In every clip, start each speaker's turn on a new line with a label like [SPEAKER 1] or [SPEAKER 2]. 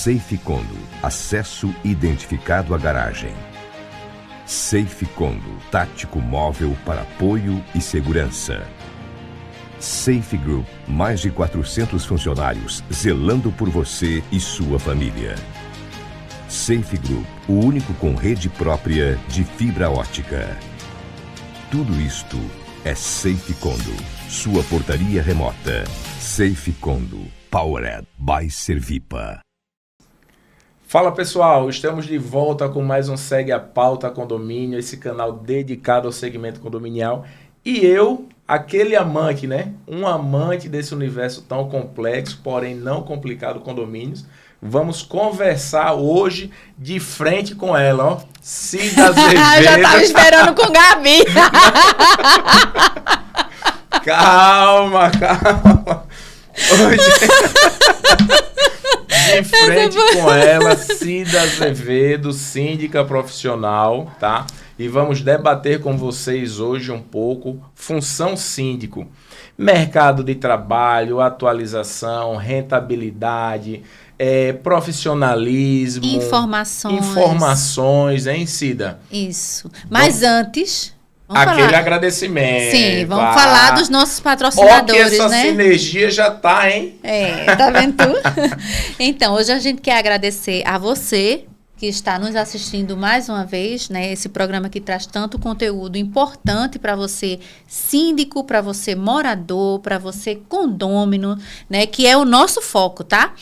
[SPEAKER 1] Safe Condo, acesso identificado à garagem. Safe Condo, tático móvel para apoio e segurança. Safe Group, mais de 400 funcionários zelando por você e sua família. Safe Group, o único com rede própria de fibra ótica. Tudo isto é Safe Condo, sua portaria remota. Safe Condo, Powered by Servipa.
[SPEAKER 2] Fala pessoal, estamos de volta com mais um Segue a Pauta Condomínio, esse canal dedicado ao segmento condominial. E eu, aquele amante, né? Um amante desse universo tão complexo, porém não complicado, condomínios. Vamos conversar hoje de frente com ela, ó. Cida Azevedo.
[SPEAKER 3] Já estava esperando com Gabi.
[SPEAKER 2] Calma. Hoje, de frente com ela, Cida Azevedo, síndica profissional, tá? E vamos debater com vocês hoje um pouco função síndico. Mercado de trabalho, atualização, rentabilidade, profissionalismo. Informações, hein, Cida?
[SPEAKER 3] Isso. Mas antes...
[SPEAKER 2] Aquele agradecimento.
[SPEAKER 3] Sim, vamos falar dos nossos patrocinadores,
[SPEAKER 2] que essa
[SPEAKER 3] né?
[SPEAKER 2] Sinergia já tá, hein?
[SPEAKER 3] Tá vendo tu? Então, hoje a gente quer agradecer a você que está nos assistindo mais uma vez, né? Esse programa que traz tanto conteúdo importante para você síndico, para você morador, para você condômino, né? Que é o nosso foco, tá?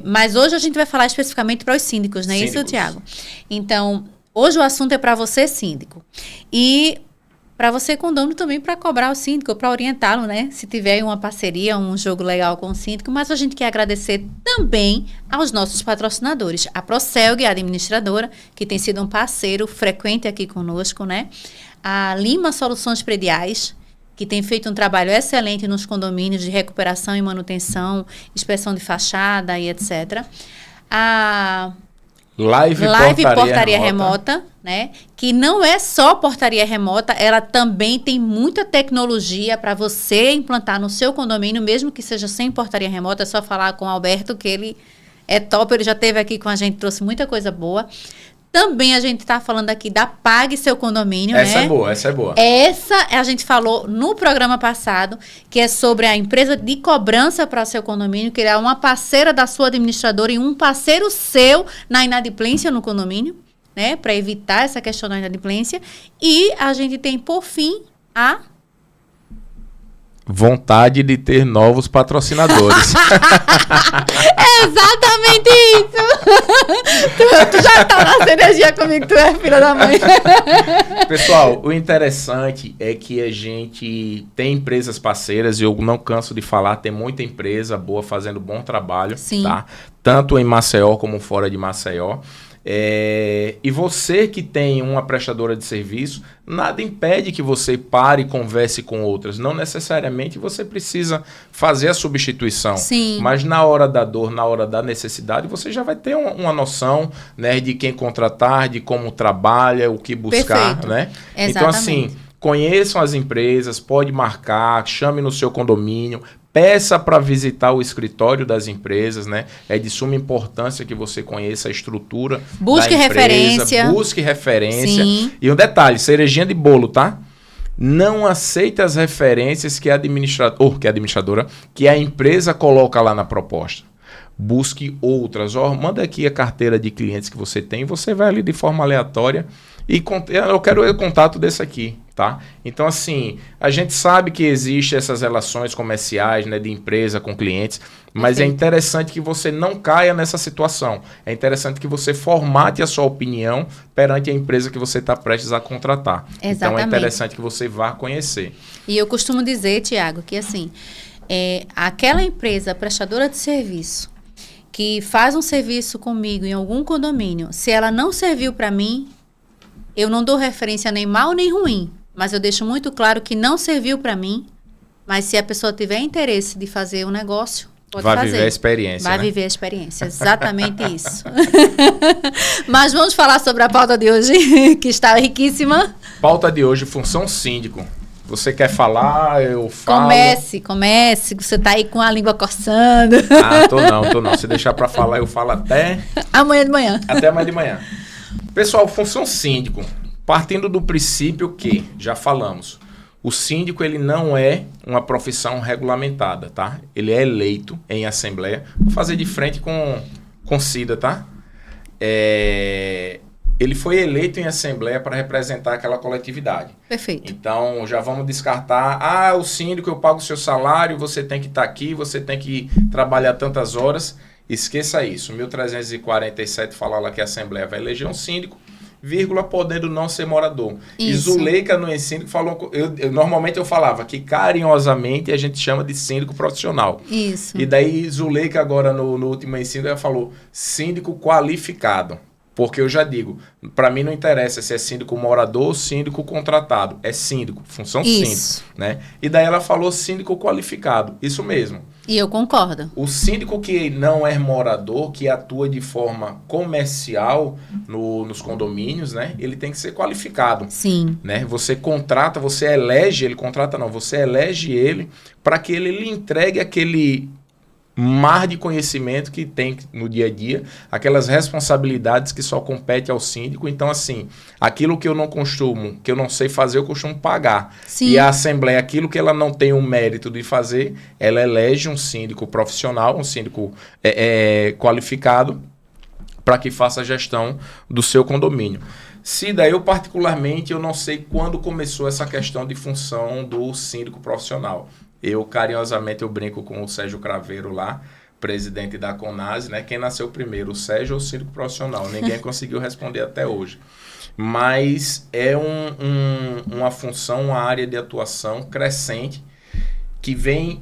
[SPEAKER 3] Mas hoje a gente vai falar especificamente para os síndicos, né? Isso, Tiago? Então... Hoje o assunto é para você, síndico. E para você, condômino, também para cobrar o síndico, para orientá-lo, né? Se tiver uma parceria, um jogo legal com o síndico. Mas a gente quer agradecer também aos nossos patrocinadores. A Procelg, a administradora, que tem sido um parceiro frequente aqui conosco, né? A Lima Soluções Prediais, que tem feito um trabalho excelente nos condomínios de recuperação e manutenção, inspeção de fachada e etc. A... Live Portaria Remota, né? Que não é só portaria remota, ela também tem muita tecnologia para você implantar no seu condomínio, mesmo que seja sem portaria remota. É só falar com o Alberto, que ele é top, ele já esteve aqui com a gente, trouxe muita coisa boa. Também a gente está falando aqui da Pague Seu Condomínio, né?
[SPEAKER 2] Essa é boa.
[SPEAKER 3] Essa a gente falou no programa passado, que é sobre a empresa de cobrança para seu condomínio, que é uma parceira da sua administradora e um parceiro seu na inadimplência no condomínio, né? Para evitar essa questão da inadimplência. E a gente tem, por fim, a...
[SPEAKER 2] vontade de ter novos patrocinadores.
[SPEAKER 3] É exatamente isso. Tu já tá na sinergia comigo, tu é filha da mãe.
[SPEAKER 2] Pessoal, o interessante é que a gente tem empresas parceiras, e eu não canso de falar, tem muita empresa boa fazendo bom trabalho.
[SPEAKER 3] Sim.
[SPEAKER 2] Tá? Tanto em Maceió como fora de Maceió. E você que tem uma prestadora de serviço, nada impede que você pare e converse com outras. Não necessariamente você precisa fazer a substituição.
[SPEAKER 3] Sim.
[SPEAKER 2] Mas na hora da dor, na hora da necessidade, você já vai ter uma noção, né, de quem contratar, de como trabalha, o que buscar.
[SPEAKER 3] Perfeito.
[SPEAKER 2] Né?
[SPEAKER 3] Exatamente.
[SPEAKER 2] Então, assim, conheçam as empresas, pode marcar, chame no seu condomínio, peça para visitar o escritório das empresas, né? É de suma importância que você conheça a estrutura
[SPEAKER 3] busque
[SPEAKER 2] da empresa.
[SPEAKER 3] Referência.
[SPEAKER 2] Busque referência.
[SPEAKER 3] Sim.
[SPEAKER 2] E um detalhe, cerejinha de bolo, tá? Não aceite as referências que a administradora, que a empresa coloca lá na proposta. Busque outras. Manda aqui a carteira de clientes que você tem, você vai ali de forma aleatória e eu quero o contato desse aqui, tá? Então, assim, a gente sabe que existem essas relações comerciais, né, de empresa com clientes, mas é interessante que você não caia nessa situação. É interessante que você formate a sua opinião perante a empresa que você está prestes a contratar.
[SPEAKER 3] Exatamente.
[SPEAKER 2] Então, é interessante que você vá conhecer.
[SPEAKER 3] E eu costumo dizer, Tiago, que assim, aquela empresa prestadora de serviço que faz um serviço comigo em algum condomínio, se ela não serviu para mim, eu não dou referência nem mal nem ruim, mas eu deixo muito claro que não serviu para mim, mas se a pessoa tiver interesse de fazer um negócio, pode fazer.
[SPEAKER 2] Vai viver a experiência,
[SPEAKER 3] Vai
[SPEAKER 2] né?
[SPEAKER 3] viver a experiência, exatamente isso. Mas vamos falar sobre a pauta de hoje, que está riquíssima.
[SPEAKER 2] Pauta de hoje, função síndico. Você quer falar, eu falo.
[SPEAKER 3] Comece. Você tá aí com a língua coçando.
[SPEAKER 2] Ah, tô não. Se deixar para falar, eu falo até...
[SPEAKER 3] Amanhã de manhã.
[SPEAKER 2] Até amanhã de manhã. Pessoal, função síndico. Partindo do princípio que, já falamos, o síndico ele não é uma profissão regulamentada, tá? Ele é eleito em assembleia. Vou fazer de frente com Cida, tá? Ele foi eleito em assembleia para representar aquela coletividade.
[SPEAKER 3] Perfeito.
[SPEAKER 2] Então, já vamos descartar. O síndico, eu pago o seu salário, você tem que estar aqui, você tem que trabalhar tantas horas. Esqueça isso. 1347 fala lá que a assembleia vai eleger um síndico, vírgula, podendo não ser morador. Isso. E Zuleika no síndico falou... Normalmente eu falava que carinhosamente a gente chama de síndico profissional.
[SPEAKER 3] Isso.
[SPEAKER 2] E daí Zuleika agora no último ensino ela falou síndico qualificado. Porque eu já digo, para mim não interessa se é síndico morador ou síndico contratado. É síndico, função síndico, né? E daí ela falou síndico qualificado. Isso mesmo.
[SPEAKER 3] E eu concordo.
[SPEAKER 2] O síndico que não é morador, que atua de forma comercial nos condomínios, né? Ele tem que ser qualificado.
[SPEAKER 3] Sim.
[SPEAKER 2] Né? Você contrata, você elege, ele contrata não, você elege ele para que ele lhe entregue aquele mar de conhecimento que tem no dia a dia, aquelas responsabilidades que só compete ao síndico. Então, assim, aquilo que eu não sei fazer, eu costumo pagar.
[SPEAKER 3] Sim.
[SPEAKER 2] E a Assembleia, aquilo que ela não tem o mérito de fazer, ela elege um síndico profissional, um síndico qualificado, para que faça a gestão do seu condomínio. Cida, eu particularmente, eu não sei quando começou essa questão de função do síndico profissional. Carinhosamente, eu brinco com o Sérgio Craveiro lá, presidente da Conase, né? Quem nasceu primeiro, o Sérgio ou o síndico profissional? Ninguém conseguiu responder até hoje. Mas é uma função, uma área de atuação crescente, que vem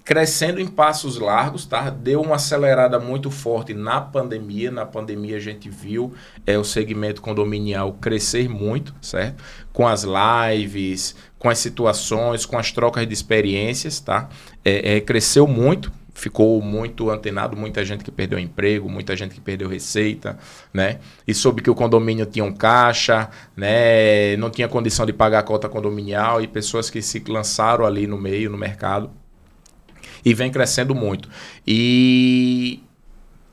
[SPEAKER 2] crescendo em passos largos, tá? Deu uma acelerada muito forte na pandemia. Na pandemia a gente viu o segmento condominial crescer muito, certo? Com as lives, com as situações, com as trocas de experiências, tá? Cresceu muito, ficou muito antenado, muita gente que perdeu emprego, muita gente que perdeu receita, né? E soube que o condomínio tinha um caixa, né? Não tinha condição de pagar a cota condominial, e pessoas que se lançaram ali no meio, no mercado, e vem crescendo muito. E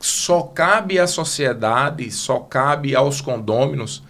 [SPEAKER 2] só cabe à sociedade, só cabe aos condôminos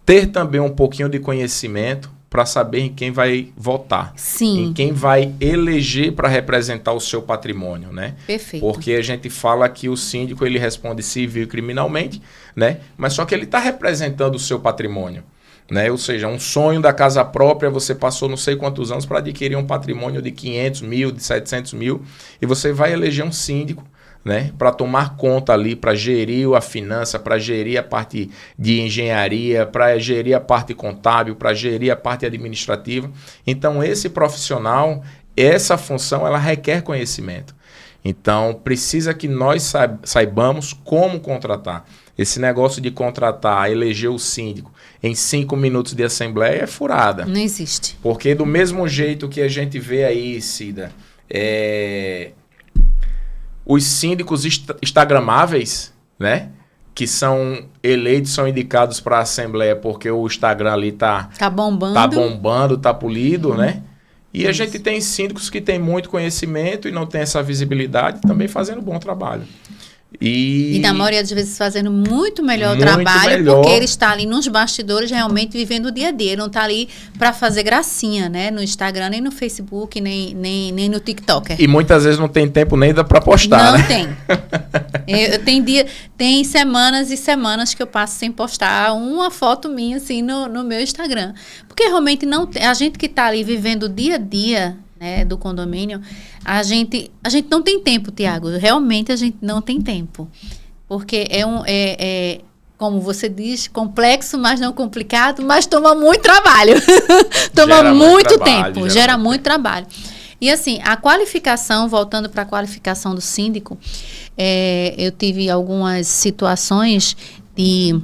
[SPEAKER 2] ter também um pouquinho de conhecimento para saber em quem vai votar.
[SPEAKER 3] Sim.
[SPEAKER 2] Em quem vai eleger para representar o seu patrimônio, né?
[SPEAKER 3] Perfeito.
[SPEAKER 2] Porque a gente fala que o síndico ele responde civil e criminalmente, né? Mas só que ele está representando o seu patrimônio. Né? Ou seja, um sonho da casa própria, você passou não sei quantos anos para adquirir um patrimônio de 500 mil, de 700 mil, e você vai eleger um síndico, né? Para tomar conta ali, para gerir a finança, para gerir a parte de engenharia, para gerir a parte contábil, para gerir a parte administrativa. Então, esse profissional, essa função, ela requer conhecimento. Então, precisa que nós saibamos como contratar. Esse negócio de contratar, eleger o síndico em 5 minutos de assembleia é furada.
[SPEAKER 3] Não existe.
[SPEAKER 2] Porque do mesmo jeito que a gente vê aí, Cida, os síndicos instagramáveis, né? Que são eleitos, são indicados para a assembleia porque o Instagram ali tá bombando, tá polido, né? E a gente tem síndicos que têm muito conhecimento e não tem essa visibilidade, também fazendo bom trabalho. E
[SPEAKER 3] na maioria das vezes fazendo muito melhor o trabalho, porque ele está ali nos bastidores realmente vivendo o dia a dia. Ele não está ali para fazer gracinha, né? No Instagram, nem no Facebook, nem no TikTok.
[SPEAKER 2] E muitas vezes não tem tempo nem para postar,
[SPEAKER 3] não, né? Não tem. Tem semanas e semanas que eu passo sem postar uma foto minha assim no meu Instagram. Porque realmente não tem, a gente que está ali vivendo o dia a dia, né, do condomínio, a gente não tem tempo, Tiago. Realmente a gente não tem tempo. Porque como você diz, complexo, mas não complicado, mas toma muito trabalho. Toma muito tempo, gera muito trabalho. E assim, a qualificação, voltando para a qualificação do síndico, eu tive algumas situações de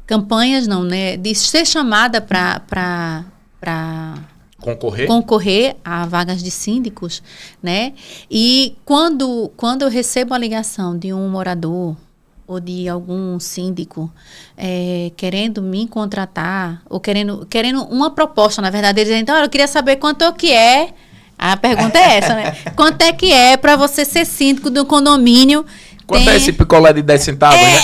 [SPEAKER 3] campanhas, não, né? De ser chamada para concorrer a vagas de síndicos, né? E quando eu recebo a ligação de um morador ou de algum síndico querendo me contratar, ou querendo uma proposta, na verdade, eles dizem, então, eu queria saber quanto é que é, a pergunta é essa, né? Quanto é que é para você ser síndico do condomínio?
[SPEAKER 2] Quanto é esse picolé de 10 centavos, né?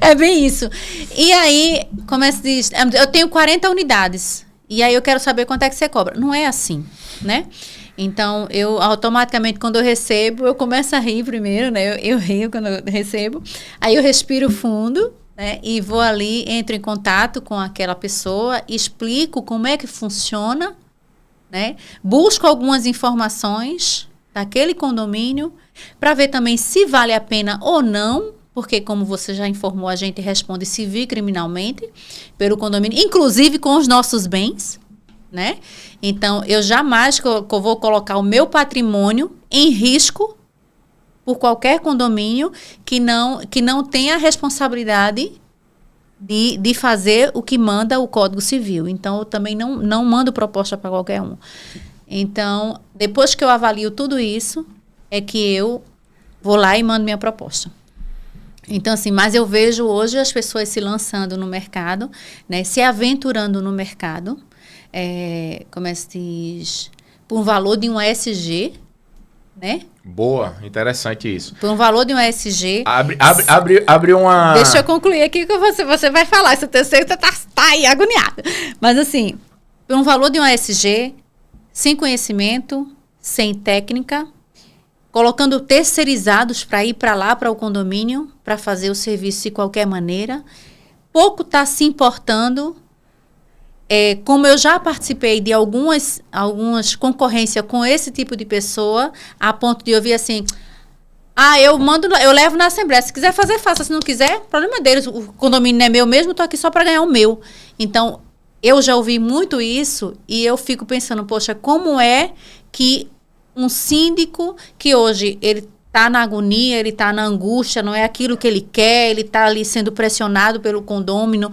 [SPEAKER 3] É bem isso. E aí, como é que se diz? Eu tenho 40 unidades, e aí eu quero saber quanto é que você cobra. Não é assim, né? Então, eu automaticamente, quando eu recebo, eu começo a rir primeiro, né? Eu rio quando eu recebo. Aí eu respiro fundo, né? E vou ali, entro em contato com aquela pessoa, explico como é que funciona, né? Busco algumas informações daquele condomínio para ver também se vale a pena ou não, porque como você já informou, a gente responde civil e criminalmente pelo condomínio, inclusive com os nossos bens, né? Então, eu jamais vou colocar o meu patrimônio em risco por qualquer condomínio que não tenha a responsabilidade de fazer o que manda o Código Civil. Então, eu também não mando proposta para qualquer um. Então, depois que eu avalio tudo isso, é que eu vou lá e mando minha proposta. Então, assim, mas eu vejo hoje as pessoas se lançando no mercado, né, se aventurando no mercado, como é que se diz? Por um valor de um ESG, né?
[SPEAKER 2] Boa, interessante isso.
[SPEAKER 3] Por um valor de um ESG.
[SPEAKER 2] Abre uma...
[SPEAKER 3] Deixa eu concluir aqui que você vai falar, isso eu sei que você tá aí agoniado. Mas assim, por um valor de um ESG, sem conhecimento, sem técnica, colocando terceirizados para ir para lá, para o condomínio, para fazer o serviço de qualquer maneira, pouco está se importando. Como eu já participei de algumas concorrências com esse tipo de pessoa, a ponto de ouvir assim, eu levo na Assembleia, se quiser fazer, faça, se não quiser, problema deles, o condomínio não é meu mesmo, estou aqui só para ganhar o meu. Então, eu já ouvi muito isso e eu fico pensando, poxa, como é que um síndico que hoje ele está na agonia, ele está na angústia, não é aquilo que ele quer, ele está ali sendo pressionado pelo condômino,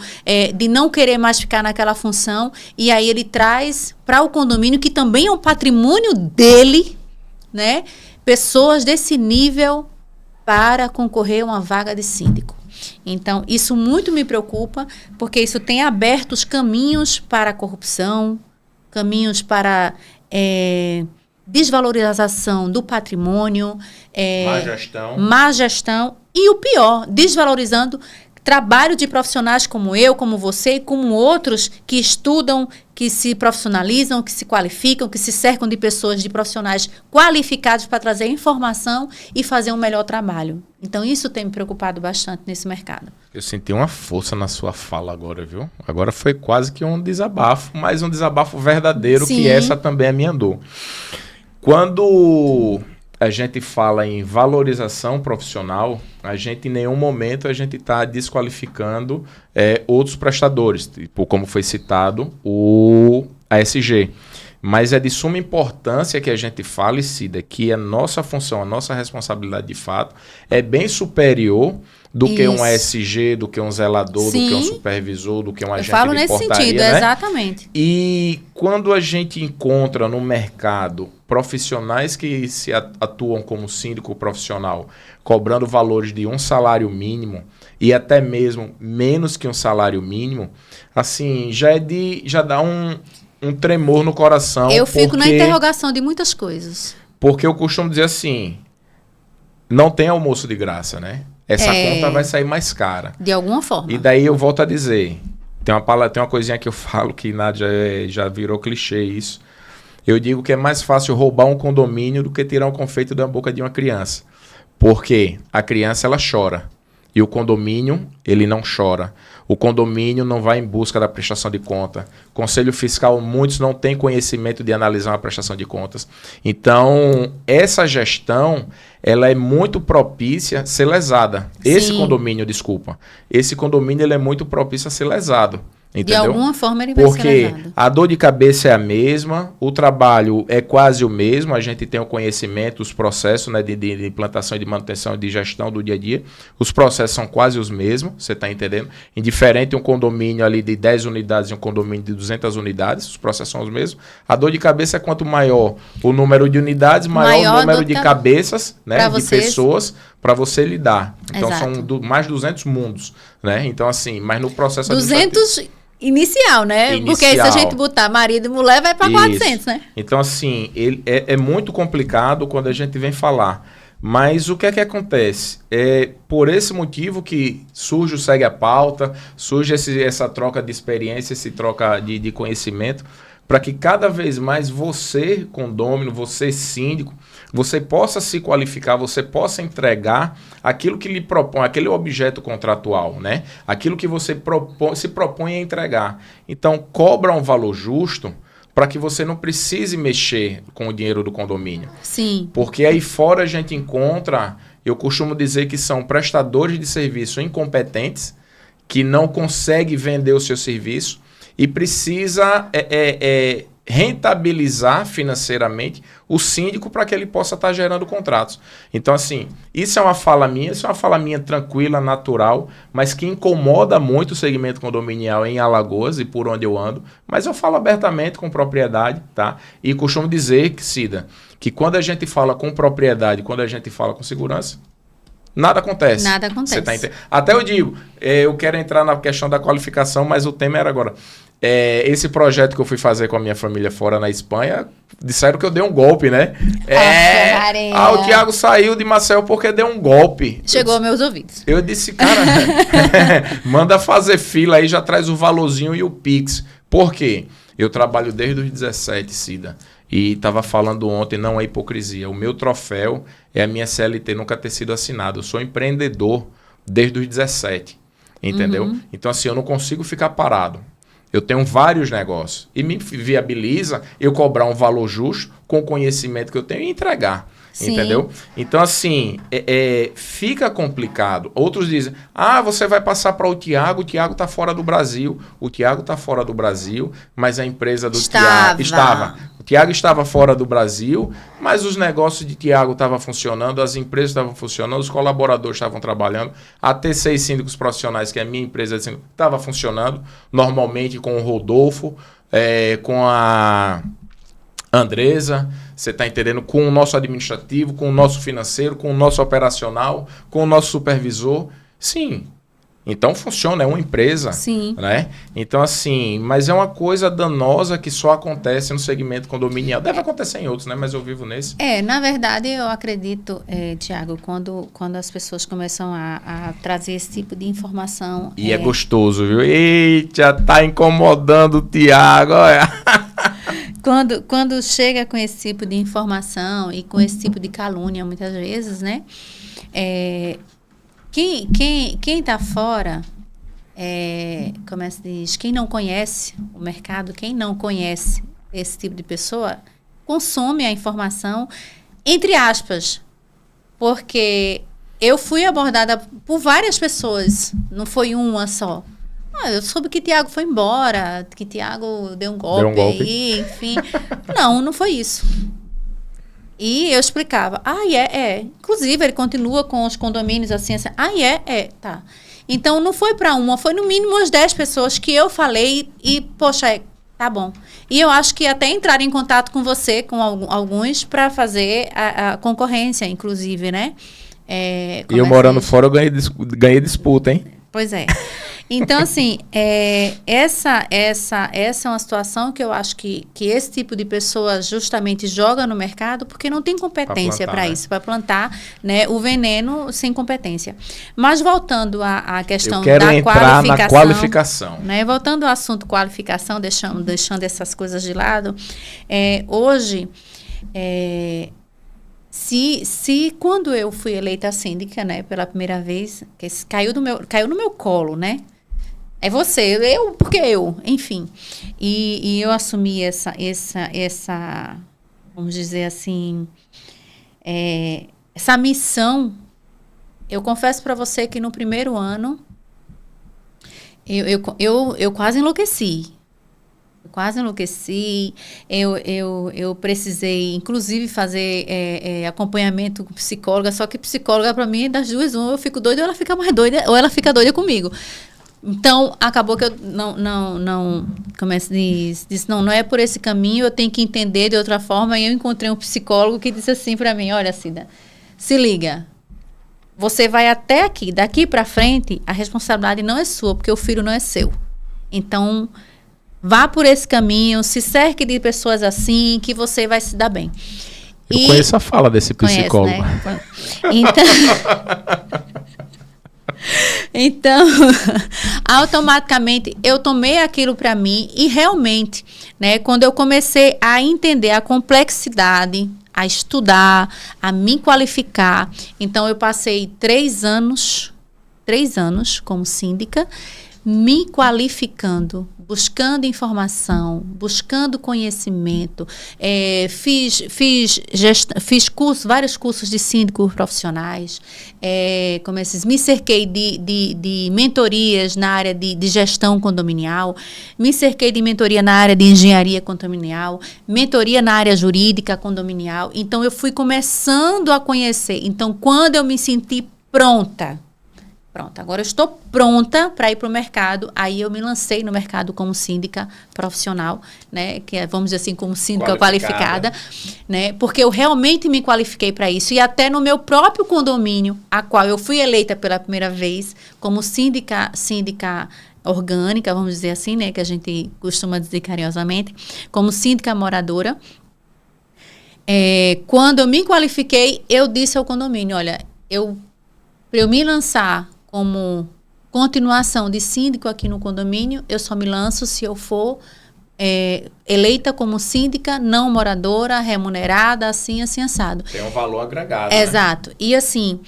[SPEAKER 3] de não querer mais ficar naquela função, e aí ele traz para o condomínio, que também é um patrimônio dele, né, pessoas desse nível para concorrer a uma vaga de síndico. Então, isso muito me preocupa, porque isso tem aberto os caminhos para a corrupção, caminhos para desvalorização do patrimônio, má gestão e o pior, desvalorizando trabalho de profissionais como eu, como você e como outros que estudam, que se profissionalizam, que se qualificam, que se cercam de pessoas, de profissionais qualificados para trazer informação e fazer um melhor trabalho. Então, isso tem me preocupado bastante nesse mercado.
[SPEAKER 2] Eu senti uma força na sua fala agora, viu? Agora foi quase que um desabafo, mas um desabafo verdadeiro. Sim. Que essa também é a minha dor. Quando a gente fala em valorização profissional, a gente em nenhum momento a gente está desqualificando outros prestadores, tipo, como foi citado o ASG. Mas é de suma importância que a gente fale, Cida, que a nossa função, a nossa responsabilidade de fato é bem superior do que um ASG, do que um zelador, Sim. do que um supervisor, do que um agente de portaria. Eu falo nesse sentido, né?
[SPEAKER 3] Exatamente.
[SPEAKER 2] E quando a gente encontra no mercado profissionais que se atuam como síndico profissional, cobrando valores de um salário mínimo e até mesmo menos que um salário mínimo, assim, já dá um tremor no coração.
[SPEAKER 3] Eu fico na interrogação de muitas coisas.
[SPEAKER 2] Porque eu costumo dizer assim, não tem almoço de graça, né? Essa conta vai sair mais cara.
[SPEAKER 3] De alguma forma.
[SPEAKER 2] E daí eu volto a dizer, tem uma coisinha que eu falo que já virou clichê isso. Eu digo que é mais fácil roubar um condomínio do que tirar um confeito da boca de uma criança. Porque a criança, ela chora. E o condomínio, ele não chora. O condomínio não vai em busca da prestação de conta. Conselho fiscal, muitos não têm conhecimento de analisar uma prestação de contas. Então, essa gestão, ela é muito propícia a ser lesada. Esse condomínio, ele é muito propício a ser lesado. Entendeu?
[SPEAKER 3] De alguma forma ele vai ser
[SPEAKER 2] Porque
[SPEAKER 3] levado.
[SPEAKER 2] a dor de cabeça é a mesma, o trabalho é quase o mesmo, a gente tem o conhecimento, os processos, né, de implantação e de manutenção e de gestão do dia a dia, os processos são quase os mesmos, você está entendendo? Indiferente um condomínio ali de 10 unidades e um condomínio de 200 unidades, os processos são os mesmos. A dor de cabeça é quanto maior o número de unidades, maior o número de cabeças, né, de pessoas para você lidar. Então
[SPEAKER 3] Exato.
[SPEAKER 2] são mais 200 mundos, né? Então assim, mas no processo
[SPEAKER 3] 200 inicial, né?
[SPEAKER 2] Inicial.
[SPEAKER 3] Porque aí se a gente botar marido e mulher, vai para 400, né?
[SPEAKER 2] Então, assim, ele é muito complicado quando a gente vem falar. Mas o que é que acontece? É por esse motivo que surge o Segue a Pauta, surge essa troca de experiência, essa troca de conhecimento, para que cada vez mais você, condômino, você, síndico, você possa se qualificar, você possa entregar aquilo que lhe propõe, aquele objeto contratual, né? Aquilo que você se propõe a entregar. Então, cobra um valor justo para que você não precise mexer com o dinheiro do condomínio.
[SPEAKER 3] Sim.
[SPEAKER 2] Porque aí fora a gente encontra, eu costumo dizer que são prestadores de serviço incompetentes, que não conseguem vender o seu serviço e precisa rentabilizar financeiramente o síndico para que ele possa estar gerando contratos. Então, assim, isso é uma fala minha tranquila, natural, mas que incomoda muito o segmento condominial em Alagoas e por onde eu ando, mas eu falo abertamente com propriedade, tá? E costumo dizer, Cida, que quando a gente fala com propriedade, quando a gente fala com segurança, nada acontece.
[SPEAKER 3] Nada acontece.
[SPEAKER 2] Você tá Até eu digo, eu quero entrar na questão da qualificação, mas o tema era agora. Esse projeto que eu fui fazer com a minha família fora na Espanha, disseram que eu dei um golpe, né? O Thiago saiu de Maceió porque deu um golpe.
[SPEAKER 3] Chegou aos meus ouvidos.
[SPEAKER 2] Eu disse, cara, manda fazer fila aí, já traz o valorzinho e o Pix. Por quê? Eu trabalho desde os 17, Cida. E estava falando ontem, não é hipocrisia. O meu troféu é a minha CLT nunca ter sido assinada. Eu sou empreendedor desde os 17, entendeu?
[SPEAKER 3] Uhum.
[SPEAKER 2] Então, assim, eu não consigo ficar parado. Eu tenho vários negócios. E me viabiliza eu cobrar um valor justo com o conhecimento que eu tenho e entregar. Sim. Entendeu? Então, assim, fica complicado. Outros dizem, você vai passar para o Thiago está fora do Brasil. O Thiago está fora do Brasil, mas a empresa do Thiago estava. O Thiago estava fora do Brasil, mas os negócios de Thiago estavam funcionando, as empresas estavam funcionando, os colaboradores estavam trabalhando, a T6 Síndicos Profissionais, que é a minha empresa de síndico, estava funcionando, normalmente com o Rodolfo, com a Andresa, você está entendendo? Com o nosso administrativo, com o nosso financeiro, com o nosso operacional, com o nosso supervisor. Sim. Então funciona, é uma empresa.
[SPEAKER 3] Sim. Né?
[SPEAKER 2] Então, assim, mas é uma coisa danosa que só acontece no segmento condominial. Deve acontecer em outros, né? Mas eu vivo nesse.
[SPEAKER 3] Na verdade, eu acredito, Thiago, quando as pessoas começam a trazer esse tipo de informação.
[SPEAKER 2] E é gostoso, viu? Eita, tá incomodando o Thiago, olha.
[SPEAKER 3] Quando chega com esse tipo de informação e com esse tipo de calúnia, muitas vezes, né? Quem está fora, como se diz, quem não conhece o mercado, quem não conhece esse tipo de pessoa, consome a informação, entre aspas, porque eu fui abordada por várias pessoas, não foi uma só. Eu soube que Thiago foi embora, que Thiago deu um golpe aí, enfim. Não foi isso. E eu explicava, inclusive ele continua com os condomínios assim. Tá. Então não foi para uma, foi no mínimo umas 10 pessoas que eu falei e, poxa, tá bom. E eu acho que até entrar em contato com você, com alguns, para fazer a concorrência, inclusive, né?
[SPEAKER 2] E eu morando fora, eu ganhei disputa, hein?
[SPEAKER 3] Pois é. Então, assim, essa é uma situação que eu acho que esse tipo de pessoa justamente joga no mercado porque não tem competência para isso, para plantar, né, o veneno sem competência. Mas voltando à questão da qualificação. Na qualificação. Né, voltando ao assunto qualificação, deixando essas coisas de lado, hoje... Se quando eu fui eleita síndica, né, pela primeira vez, que caiu no meu colo, né? É você, porque eu, enfim. E eu assumi essa, vamos dizer assim, essa missão. Eu confesso para você que no primeiro ano, Eu quase enlouqueci. Eu precisei, inclusive, fazer acompanhamento com psicóloga, só que psicóloga, para mim, das duas, uma, eu fico doida ou ela fica mais doida, ou ela fica doida comigo. Então, acabou que eu não como é que se diz? Disse, não é por esse caminho, eu tenho que entender de outra forma. E eu encontrei um psicólogo que disse assim para mim, olha, Cida, se liga, você vai até aqui, daqui para frente, a responsabilidade não é sua, porque o filho não é seu. Então, vá por esse caminho, se cerque de pessoas assim, que você vai se dar bem.
[SPEAKER 2] Eu conheço a fala desse psicólogo.
[SPEAKER 3] Conhece, né? Então, automaticamente, eu tomei aquilo para mim e realmente, né, quando eu comecei a entender a complexidade, a estudar, a me qualificar, então eu passei 3 anos como síndica, me qualificando, buscando informação, buscando conhecimento, fiz vários cursos de síndicos profissionais, me cerquei de mentorias na área de gestão condominial, me cerquei de mentoria na área de engenharia condominial, mentoria na área jurídica condominial. Então, eu fui começando a conhecer. Então, quando eu me senti pronta, agora eu estou pronta para ir para o mercado. Aí eu me lancei no mercado como síndica profissional, né? Que é, vamos dizer assim, como síndica qualificada, né? Porque eu realmente me qualifiquei para isso. E até no meu próprio condomínio, a qual eu fui eleita pela primeira vez como síndica orgânica, vamos dizer assim, né? Que a gente costuma dizer carinhosamente, como síndica moradora. Quando eu me qualifiquei, eu disse ao condomínio, olha, para eu me lançar como continuação de síndico aqui no condomínio, eu só me lanço se eu for eleita como síndica, não moradora, remunerada, assim, assado.
[SPEAKER 2] Tem um valor agregado,
[SPEAKER 3] Exato. Né? E assim,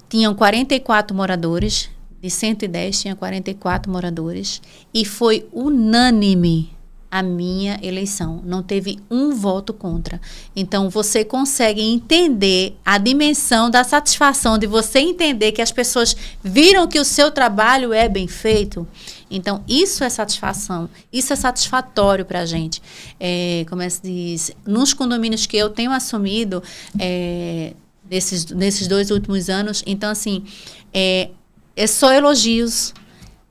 [SPEAKER 3] tinham 44 moradores, de 110 tinha 44 moradores, e foi unânime a minha eleição. Não teve um voto contra. Então, você consegue entender a dimensão da satisfação de você entender que as pessoas viram que o seu trabalho é bem feito. Então, isso é satisfação. Isso é satisfatório para a gente. Como é que se diz? Nos condomínios que eu tenho assumido, nesses 2 últimos anos, então, assim, é só elogios.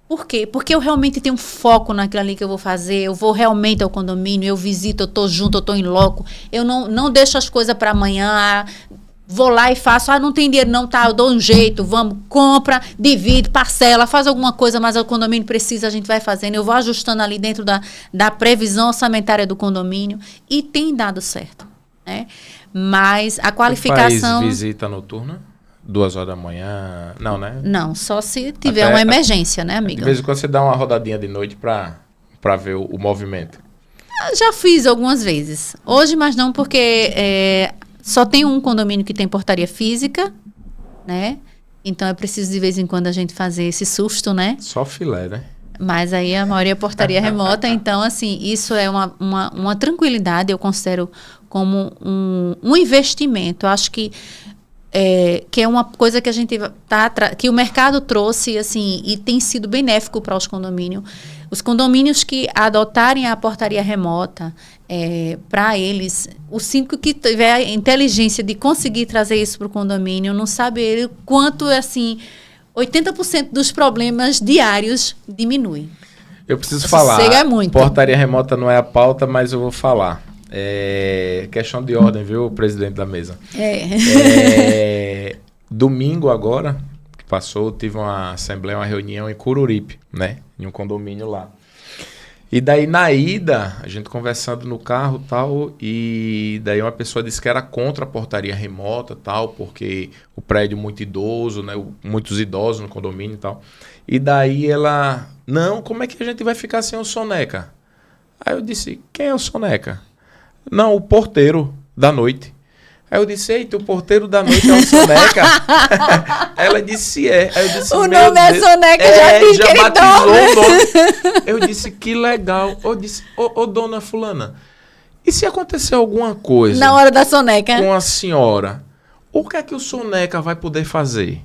[SPEAKER 3] Por quê? Porque eu realmente tenho foco naquilo ali que eu vou fazer, eu vou realmente ao condomínio, eu visito, eu estou junto, eu estou em loco, eu não deixo as coisas para amanhã, vou lá e faço, não tem dinheiro não, tá, eu dou um jeito, vamos, compra, divide, parcela, faz alguma coisa, mas o condomínio precisa, a gente vai fazendo, eu vou ajustando ali dentro da previsão orçamentária do condomínio e tem dado certo, né? Mas a qualificação...
[SPEAKER 2] Faz visita noturna? 2 horas da manhã? Não, né?
[SPEAKER 3] Não, só se tiver uma emergência, né, amiga?
[SPEAKER 2] De vez em quando você dá uma rodadinha de noite para ver o movimento.
[SPEAKER 3] Já fiz algumas vezes. Hoje, mas não, porque só tem um condomínio que tem portaria física, né? Então é preciso de vez em quando a gente fazer esse susto, né?
[SPEAKER 2] Só filé, né?
[SPEAKER 3] Mas aí a maioria é portaria remota, então assim, isso é uma tranquilidade, eu considero como um investimento. Eu acho que é uma coisa que a gente que o mercado trouxe assim e tem sido benéfico para os condomínios. Os condomínios que adotarem a portaria remota, para eles, o síndico que tiver a inteligência de conseguir trazer isso para o condomínio, não sabe ele quanto, assim, 80% dos problemas diários diminui.
[SPEAKER 2] Eu preciso falar,
[SPEAKER 3] muito.
[SPEAKER 2] Portaria remota não é a pauta, mas eu vou falar. Questão de ordem, viu, presidente da mesa? Domingo agora, que passou, tive uma assembleia, uma reunião em Cururipe, né? Em um condomínio lá. E daí, na ida, a gente conversando no carro e tal, e daí uma pessoa disse que era contra a portaria remota tal, porque o prédio muito idoso, né? Muitos idosos no condomínio e tal. E daí ela, não, como é que a gente vai ficar sem o soneca? Aí eu disse, quem é o soneca? Não, o porteiro da noite. Aí eu disse, eita, o porteiro da noite é o soneca? Ela disse, Aí eu disse,
[SPEAKER 3] o nome é soneca, já
[SPEAKER 2] batizou o nome. Eu disse, que legal. Eu disse, ô dona fulana, e se acontecer alguma coisa...
[SPEAKER 3] Na hora da soneca.
[SPEAKER 2] Com a senhora, o que é que o soneca vai poder fazer?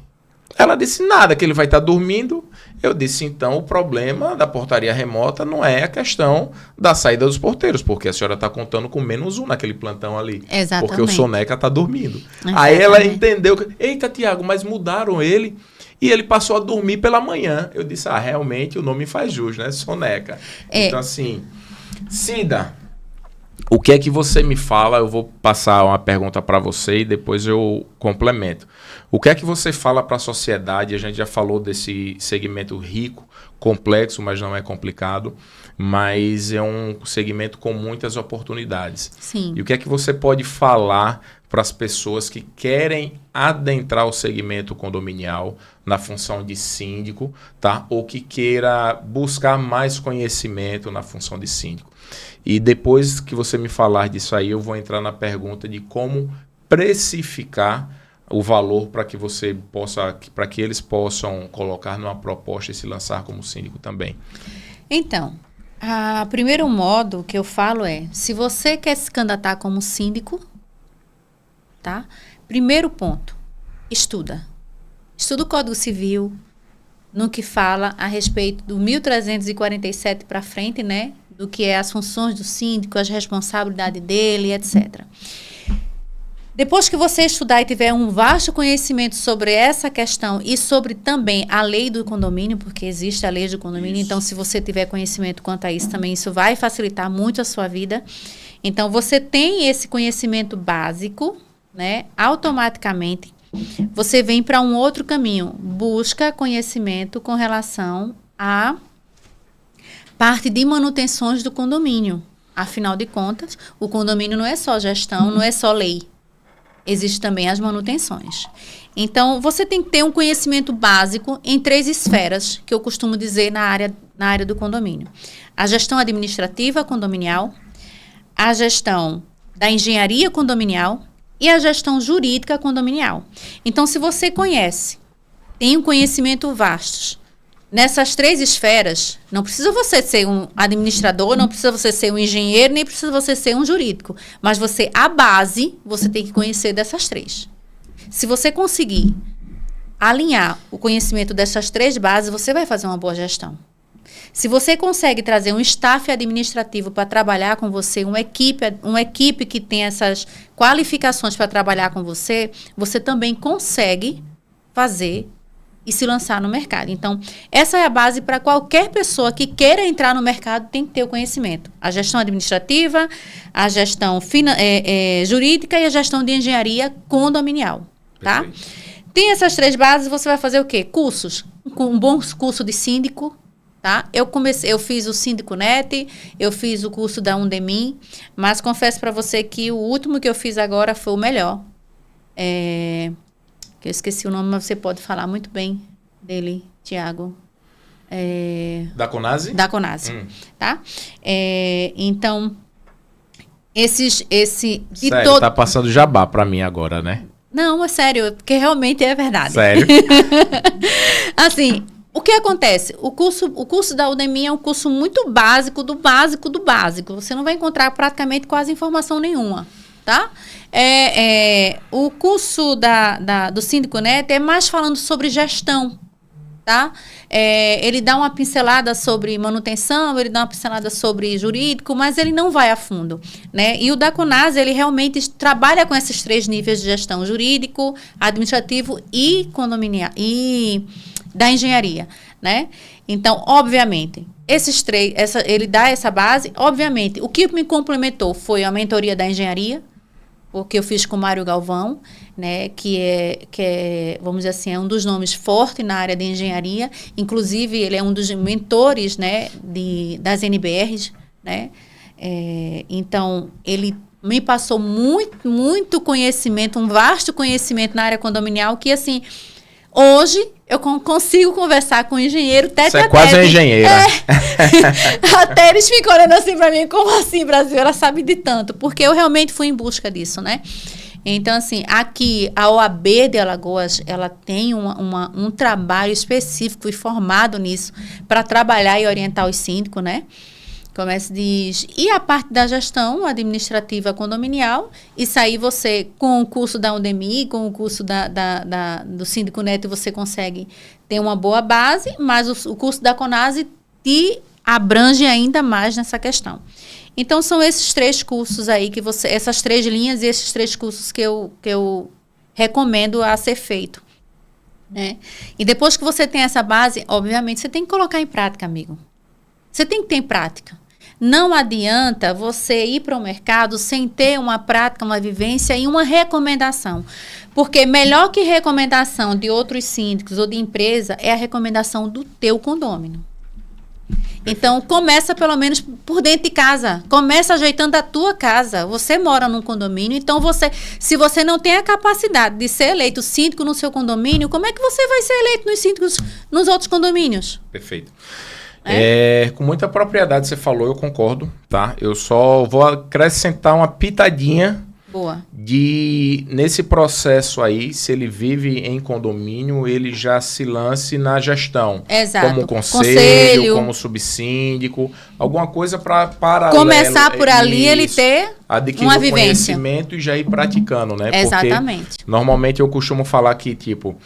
[SPEAKER 2] Ela disse, nada, que ele vai estar dormindo. Eu disse, então, o problema da portaria remota não é a questão da saída dos porteiros, porque a senhora está contando com -1 naquele plantão ali.
[SPEAKER 3] Exatamente.
[SPEAKER 2] Porque o soneca está dormindo.
[SPEAKER 3] Exatamente.
[SPEAKER 2] Aí ela entendeu, eita, Tiago, mas mudaram ele e ele passou a dormir pela manhã. Eu disse, realmente o nome faz jus, né? Soneca. Então, assim, Cida, o que é que você me fala? Eu vou passar uma pergunta para você e depois eu complemento. O que é que você fala para a sociedade? A gente já falou desse segmento rico, complexo, mas não é complicado, mas é um segmento com muitas oportunidades.
[SPEAKER 3] Sim.
[SPEAKER 2] E o que é que você pode falar para as pessoas que querem adentrar o segmento condominial na função de síndico, tá? Ou que queira buscar mais conhecimento na função de síndico? E depois que você me falar disso aí, eu vou entrar na pergunta de como precificar o valor para que você possa, para que eles possam colocar numa proposta e se lançar como síndico também.
[SPEAKER 3] Então, o primeiro modo que eu falo é, se você quer se candidatar como síndico, tá? Primeiro ponto, estuda. Estuda o Código Civil, no que fala a respeito do 1347 para frente, né? Do que é as funções do síndico, as responsabilidades dele, etc. Depois que você estudar e tiver um vasto conhecimento sobre essa questão e sobre também a lei do condomínio, porque existe a lei do condomínio, então se você tiver conhecimento quanto a isso também, isso vai facilitar muito a sua vida. Então, você tem esse conhecimento básico, né? Automaticamente, você vem para um outro caminho. Busca conhecimento com relação à parte de manutenções do condomínio. Afinal de contas, o condomínio não é só gestão, não é só lei. Existem também as manutenções. Então, você tem que ter um conhecimento básico em 3 esferas, que eu costumo dizer na área do condomínio. A gestão administrativa condominial, a gestão da engenharia condominial e a gestão jurídica condominial. Então, se você conhece, tem um conhecimento vasto nessas 3 esferas, não precisa você ser um administrador, não precisa você ser um engenheiro, nem precisa você ser um jurídico. Mas a base, você tem que conhecer dessas 3. Se você conseguir alinhar o conhecimento dessas 3 bases, você vai fazer uma boa gestão. Se você consegue trazer um staff administrativo para trabalhar com você, uma equipe que tem essas qualificações para trabalhar com você, você também consegue fazer e se lançar no mercado. Então, essa é a base para qualquer pessoa que queira entrar no mercado, tem que ter o conhecimento. A gestão administrativa, a gestão jurídica e a gestão de engenharia condominial. Tá? Tem essas 3 bases, você vai fazer o quê? Cursos. Um bom curso de síndico. Tá? Eu fiz o Síndico Net, eu fiz o curso da Undemim, mas confesso para você que o último que eu fiz agora foi o melhor. Que eu esqueci o nome, mas você pode falar muito bem dele, Tiago.
[SPEAKER 2] Da Conase?
[SPEAKER 3] Da Conase, tá? Então,
[SPEAKER 2] Sério, tá passando jabá pra mim agora, né?
[SPEAKER 3] Não, é sério, porque realmente é verdade.
[SPEAKER 2] Sério?
[SPEAKER 3] Assim, o que acontece? O curso da Udemy é um curso muito básico, do básico do básico. Você não vai encontrar praticamente quase informação nenhuma. Tá? O curso do Síndico Net é mais falando sobre gestão, tá? Ele dá uma pincelada sobre manutenção, ele dá uma pincelada sobre jurídico, mas ele não vai a fundo, né? E o da Conase, ele realmente trabalha com esses 3 níveis de gestão: jurídico, administrativo e condominial, e da engenharia, né? Então, obviamente, esses 3, ele dá essa base. Obviamente, o que me complementou foi a mentoria da engenharia, porque eu fiz com o Mário Galvão, né, que é, vamos dizer assim, é um dos nomes fortes na área de engenharia. Inclusive, ele é um dos mentores, né, das NBRs, né? Então, ele me passou muito conhecimento, um vasto conhecimento na área condominial, que, assim, hoje eu consigo conversar com o engenheiro tete a tete.
[SPEAKER 2] Você é quase uma engenheira.
[SPEAKER 3] Até eles ficam olhando assim para mim, como assim, Brasil? Ela sabe de tanto. Porque eu realmente fui em busca disso, né? Então, assim, aqui, a OAB de Alagoas, ela tem um trabalho específico e formado nisso para trabalhar e orientar os síndicos, né? Começa e diz, e a parte da gestão administrativa condominial, isso aí você, com o curso da Udemy, com o curso do Síndico Neto, você consegue ter uma boa base, mas o curso da Conase te abrange ainda mais nessa questão. Então, são esses 3 cursos aí, essas 3 linhas e esses 3 cursos que eu recomendo a ser feito. Né? E depois que você tem essa base, obviamente, você tem que colocar em prática, amigo. Você tem que ter em prática. Não adianta você ir para o mercado sem ter uma prática, uma vivência e uma recomendação. Porque melhor que recomendação de outros síndicos ou de empresa é a recomendação do teu condômino. Então, começa pelo menos por dentro de casa. Começa ajeitando a tua casa. Você mora num condomínio, então se você não tem a capacidade de ser eleito síndico no seu condomínio, como é que você vai ser eleito nos síndicos nos outros condomínios?
[SPEAKER 2] Perfeito. Com muita propriedade você falou, eu concordo, tá? Eu só vou acrescentar uma pitadinha nesse processo aí, se ele vive em condomínio, ele já se lance na gestão.
[SPEAKER 3] Exato.
[SPEAKER 2] Como conselho, como subsíndico, alguma coisa para
[SPEAKER 3] começar por ali, ele ter
[SPEAKER 2] adquirir
[SPEAKER 3] uma
[SPEAKER 2] o
[SPEAKER 3] vivência.
[SPEAKER 2] Conhecimento e já ir praticando, né?
[SPEAKER 3] Exatamente.
[SPEAKER 2] Porque normalmente eu costumo falar que, tipo,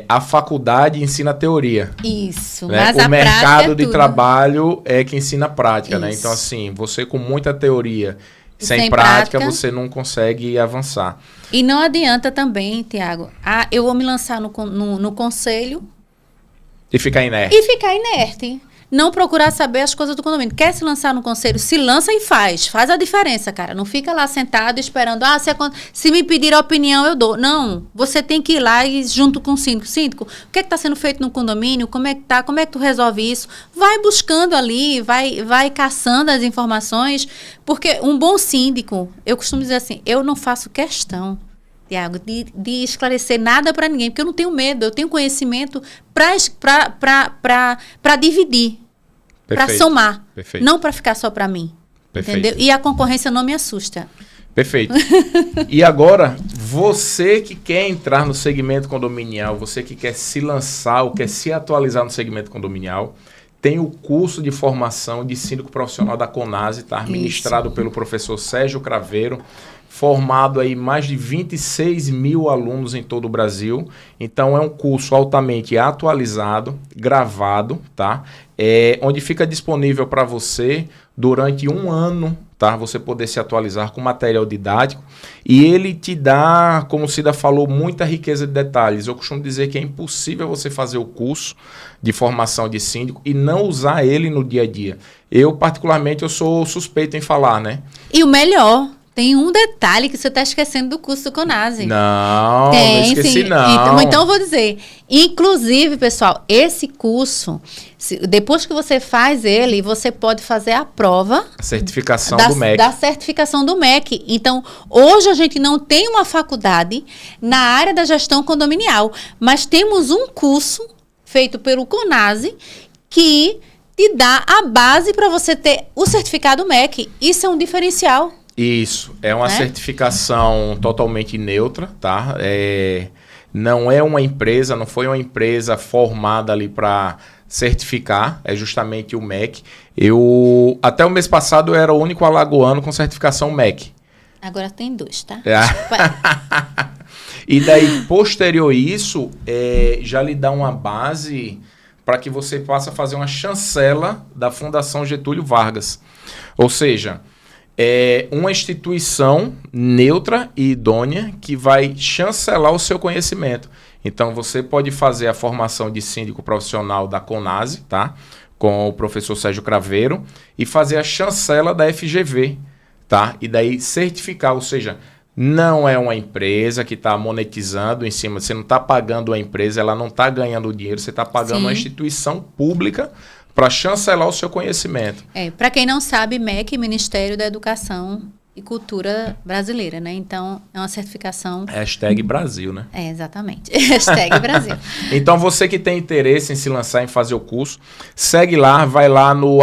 [SPEAKER 2] a faculdade ensina a teoria.
[SPEAKER 3] Isso,
[SPEAKER 2] né?
[SPEAKER 3] mas
[SPEAKER 2] o mercado de
[SPEAKER 3] tudo.
[SPEAKER 2] trabalho é que ensina a prática,
[SPEAKER 3] Isso.
[SPEAKER 2] né? Então, assim, você com muita teoria, sem prática, você não consegue avançar.
[SPEAKER 3] E não adianta também, Tiago, eu vou me lançar no conselho
[SPEAKER 2] e ficar inerte.
[SPEAKER 3] Não procurar saber as coisas do condomínio. Quer se lançar no conselho? Se lança e faz. Faz a diferença, cara. Não fica lá sentado esperando. Se me pedir a opinião, eu dou. Não. Você tem que ir lá e junto com o síndico. Síndico, o que está sendo feito no condomínio? Como é que tá? Como é que tu resolve isso? Vai buscando ali, vai caçando as informações. Porque um bom síndico, eu costumo dizer assim, eu não faço questão, Tiago, de esclarecer nada para ninguém, porque eu não tenho medo, eu tenho conhecimento para dividir, para somar, não para ficar só para mim. Entendeu? E a concorrência não me assusta.
[SPEAKER 2] Perfeito. E agora, você que quer entrar no segmento condominial, você que quer se lançar ou quer se atualizar no segmento condominial, tem o curso de formação de síndico profissional da Conase, tá? Ministrado pelo professor Sérgio Craveiro, formado aí mais de 26 mil alunos em todo o Brasil. Então é um curso altamente atualizado, gravado, tá? Onde fica disponível para você durante 1 ano, tá? Você poder se atualizar com material didático. E ele te dá, como o Cida falou, muita riqueza de detalhes. Eu costumo dizer que é impossível você fazer o curso de formação de síndico e não usar ele no dia a dia. Eu, particularmente, eu sou suspeito em falar, né?
[SPEAKER 3] E o melhor... Tem um detalhe que você está esquecendo do curso do Conase.
[SPEAKER 2] Não esqueci sim. Não.
[SPEAKER 3] Então, eu vou dizer. Inclusive, pessoal, esse curso, depois que você faz ele, você pode fazer a prova...
[SPEAKER 2] A certificação do MEC.
[SPEAKER 3] Da certificação do MEC. Então, hoje a gente não tem uma faculdade na área da gestão condominial, mas temos um curso feito pelo Conase que te dá a base para você ter o certificado MEC. Isso é um diferencial.
[SPEAKER 2] Isso, é uma certificação totalmente neutra, tá? Não é uma empresa, não foi uma empresa formada ali para certificar, é justamente o MEC. Até o mês passado, eu era o único alagoano com certificação MEC.
[SPEAKER 3] Agora tem 2, tá?
[SPEAKER 2] E daí, posterior a isso, já lhe dá uma base para que você possa fazer uma chancela da Fundação Getúlio Vargas. Ou seja... uma instituição neutra e idônea que vai chancelar o seu conhecimento. Então, você pode fazer a formação de síndico profissional da Conase, tá? Com o professor Sérgio Craveiro, e fazer a chancela da FGV, tá? E daí certificar, ou seja, não é uma empresa que está monetizando em cima, você não está pagando a empresa, ela não está ganhando dinheiro, você está pagando uma instituição pública para chancelar o seu conhecimento.
[SPEAKER 3] Para quem não sabe, MEC, Ministério da Educação e Cultura Brasileira, né? Então, é uma certificação...
[SPEAKER 2] #Brasil, né?
[SPEAKER 3] Exatamente. #Brasil.
[SPEAKER 2] Então, você que tem interesse em se lançar, em fazer o curso, segue lá, vai lá no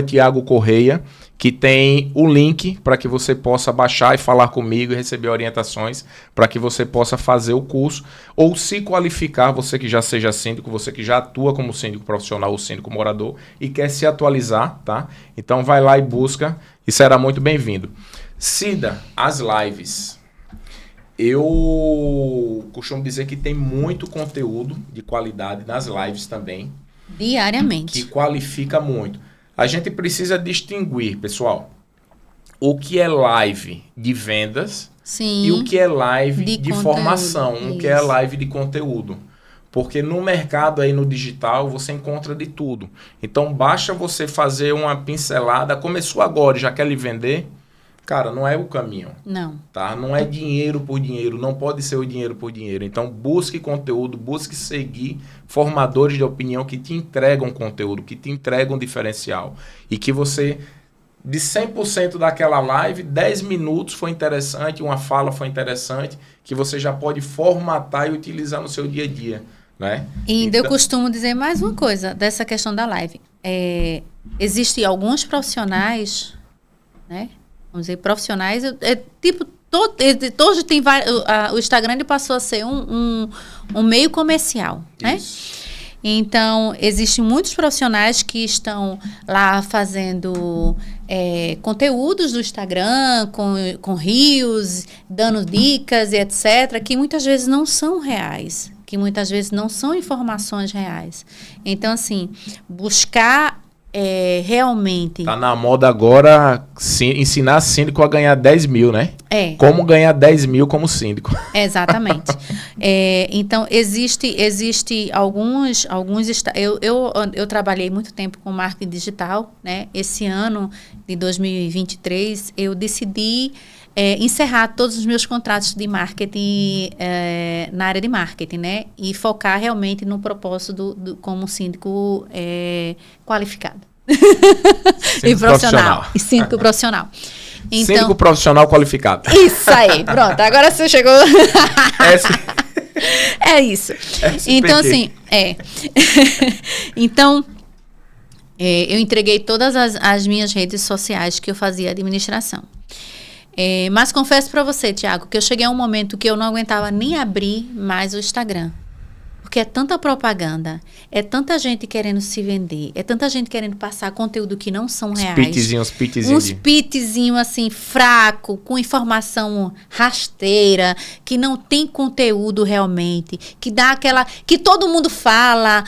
[SPEAKER 2] @Tiago Correia, que tem o link para que você possa baixar e falar comigo e receber orientações para que você possa fazer o curso ou se qualificar, você que já seja síndico, você que já atua como síndico profissional ou síndico morador e quer se atualizar, tá? Então vai lá e busca e será muito bem-vindo. Cida, as lives. Eu costumo dizer que tem muito conteúdo de qualidade nas lives também.
[SPEAKER 3] Diariamente.
[SPEAKER 2] Que qualifica muito. A gente precisa distinguir, pessoal, o que é live de vendas
[SPEAKER 3] Sim,
[SPEAKER 2] e o que é live de
[SPEAKER 3] conteúdo.
[SPEAKER 2] formação, o que é
[SPEAKER 3] Isso.
[SPEAKER 2] live de conteúdo. Porque no mercado aí no digital você encontra de tudo. Então basta você fazer uma pincelada, começou agora e já quer lhe vender, cara, não é o caminho.
[SPEAKER 3] Não.
[SPEAKER 2] Tá? Não é dinheiro por dinheiro, não pode ser o dinheiro por dinheiro. Então busque conteúdo, busque seguir formadores de opinião que te entregam conteúdo, que te entregam diferencial. E que você, de 100% daquela live, 10 minutos foi interessante, uma fala foi interessante, que você já pode formatar e utilizar no seu dia a dia. Né?
[SPEAKER 3] E ainda
[SPEAKER 2] Então,
[SPEAKER 3] eu costumo dizer mais uma coisa dessa questão da live. Existem alguns profissionais, né? Vamos dizer, profissionais, todos tem o Instagram ele passou a ser um meio comercial, né?
[SPEAKER 2] isso.
[SPEAKER 3] Então, existem muitos profissionais que estão lá fazendo conteúdos do Instagram, com reels, dando dicas e etc., que muitas vezes não são reais, que muitas vezes não são informações reais. Então, assim, buscar realmente...
[SPEAKER 2] Tá na moda agora ensinar síndico a ganhar 10 mil, né? Como ganhar 10 mil como síndico.
[SPEAKER 3] Exatamente. Então, existe alguns eu trabalhei muito tempo com marketing digital, né? Esse ano de 2023, eu decidi encerrar todos os meus contratos de marketing na área de marketing, né? E focar realmente no propósito como síndico qualificado. E profissional. E síndico profissional. Então,
[SPEAKER 2] síndico profissional qualificado.
[SPEAKER 3] Isso aí, pronto. Agora você chegou. É isso. Então, assim, Então, eu entreguei todas as minhas redes sociais que eu fazia administração. Mas confesso para você, Tiago, que eu cheguei a um momento que eu não aguentava nem abrir mais o Instagram. Porque é tanta propaganda, é tanta gente querendo se vender, é tanta gente querendo passar conteúdo que não são reais. Uns pitzinhos assim, fraco, com informação rasteira, que não tem conteúdo realmente, que dá aquela... que todo mundo fala.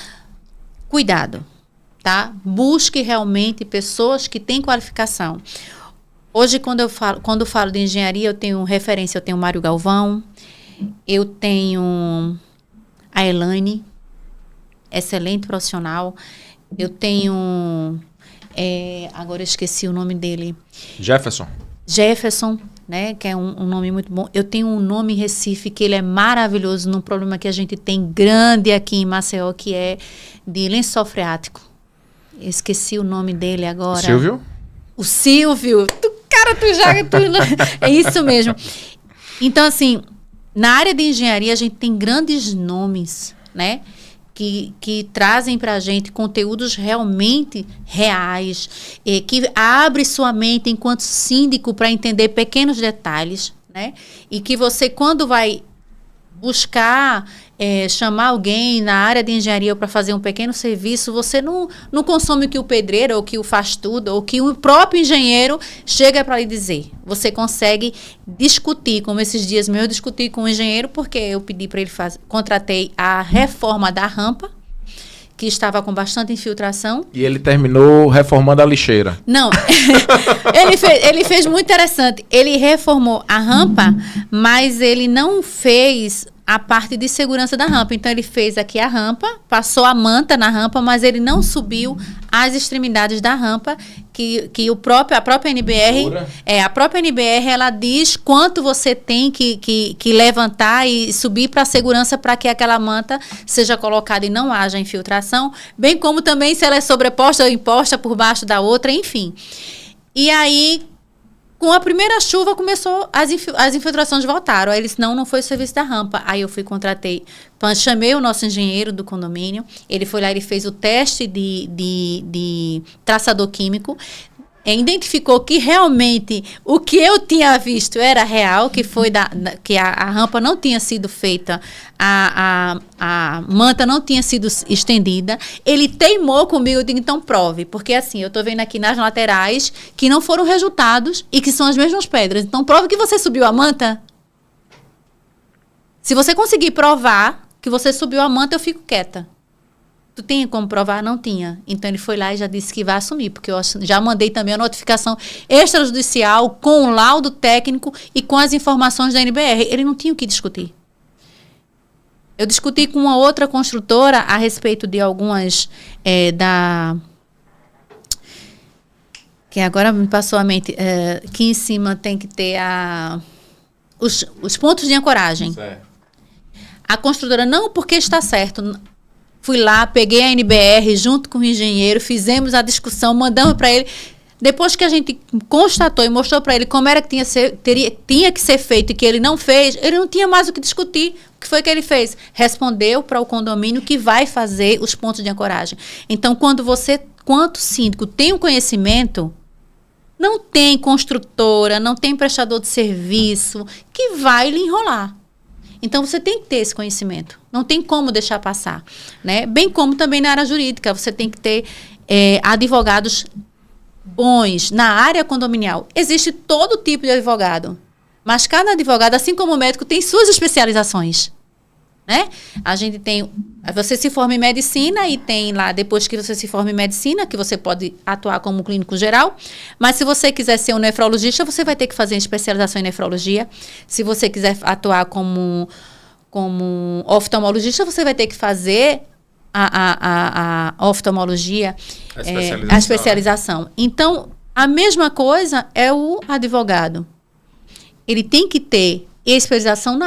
[SPEAKER 3] Cuidado, tá? Busque realmente pessoas que têm qualificação. Hoje, quando eu falo de engenharia, eu tenho referência, eu tenho Mário Galvão, eu tenho... a Elaine, excelente profissional. Eu tenho... agora eu esqueci o nome dele. Jefferson, né? Que é um nome muito bom. Eu tenho um nome em Recife que ele é maravilhoso num problema que a gente tem grande aqui em Maceió, que é de lençol freático. Eu esqueci o nome dele agora.
[SPEAKER 2] Silvio?
[SPEAKER 3] O Silvio. É isso mesmo. Então, assim... na área de engenharia, a gente tem grandes nomes, né? Que trazem para a gente conteúdos realmente reais, que abre sua mente enquanto síndico para entender pequenos detalhes, né? E que você, quando vai buscar chamar alguém na área de engenharia para fazer um pequeno serviço, você não consome o que o pedreiro, ou que o faz tudo, ou que o próprio engenheiro chega para lhe dizer. Você consegue discutir, como esses dias meus eu discuti com o engenheiro, porque eu pedi para ele contratei a reforma da rampa, que estava com bastante infiltração.
[SPEAKER 2] E ele terminou reformando a lixeira.
[SPEAKER 3] Não, ele fez muito interessante. Ele reformou a rampa, mas ele não fez a parte de segurança da rampa. Então, ele fez aqui a rampa, passou a manta na rampa, mas ele não subiu as extremidades da rampa, que a própria NBR... a própria NBR, ela diz quanto você tem que levantar e subir para a segurança para que aquela manta seja colocada e não haja infiltração, bem como também se ela é sobreposta ou imposta por baixo da outra, enfim. E aí... com a primeira chuva, começou as infiltrações voltaram. Aí ele disse, não foi o serviço da rampa. Aí eu chamei o nosso engenheiro do condomínio. Ele foi lá, ele fez o teste de traçador químico. identificou que realmente o que eu tinha visto era real, que foi que a rampa não tinha sido feita, a manta não tinha sido estendida, ele teimou comigo, eu digo, então prove, porque assim, eu estou vendo aqui nas laterais que não foram resultados e que são as mesmas pedras, então prove que você subiu a manta. Se você conseguir provar que você subiu a manta, eu fico quieta. Tu tinha como provar? Não tinha. Então, ele foi lá e já disse que vai assumir, porque eu já mandei também a notificação extrajudicial com o laudo técnico e com as informações da NBR. Ele não tinha o que discutir. Eu discuti com uma outra construtora a respeito de algumas que agora me passou a mente, que em cima tem que ter os pontos de ancoragem. Certo. A construtora, não, porque está certo. Fui lá, peguei a NBR junto com o engenheiro, fizemos a discussão, mandamos para ele. Depois que a gente constatou e mostrou para ele como era que tinha que ser feito e que ele não fez, ele não tinha mais o que discutir. O que foi que ele fez? Respondeu para o condomínio que vai fazer os pontos de ancoragem. Então, quando você, quanto síndico, tem um conhecimento, não tem construtora, não tem prestador de serviço que vai lhe enrolar. Então, você tem que ter esse conhecimento. Não tem como deixar passar. Né? Bem como também na área jurídica. Você tem que ter advogados bons na área condominial. Existe todo tipo de advogado. Mas cada advogado, assim como o médico, tem suas especializações. Né? A gente tem... Você se forma em medicina e tem lá, depois que você se forma em medicina, que você pode atuar como clínico geral, mas se você quiser ser um nefrologista, você vai ter que fazer especialização em nefrologia. Se você quiser atuar como oftalmologista, você vai ter que fazer a oftalmologia, a especialização. Então, a mesma coisa é o advogado. Ele tem que ter especialização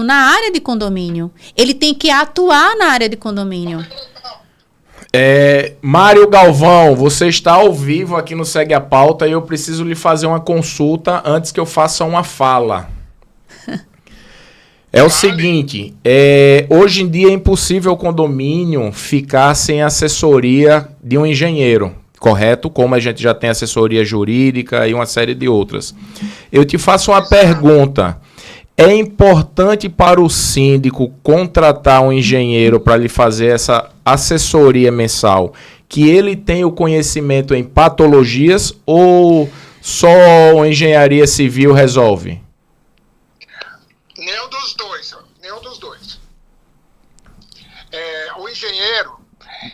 [SPEAKER 3] na área de condomínio. Ele tem que atuar na área de condomínio.
[SPEAKER 2] Mário Galvão, você está ao vivo aqui no Segue a Pauta e eu preciso lhe fazer uma consulta antes que eu faça uma fala. É o seguinte, hoje em dia é impossível o condomínio ficar sem assessoria de um engenheiro, correto? Como a gente já tem assessoria jurídica e uma série de outras. Eu te faço uma pergunta. É importante para o síndico contratar um engenheiro para lhe fazer essa assessoria mensal, que ele tenha o conhecimento em patologias ou só a engenharia civil resolve?
[SPEAKER 4] Nenhum dos dois. Nenhum dos dois. O engenheiro,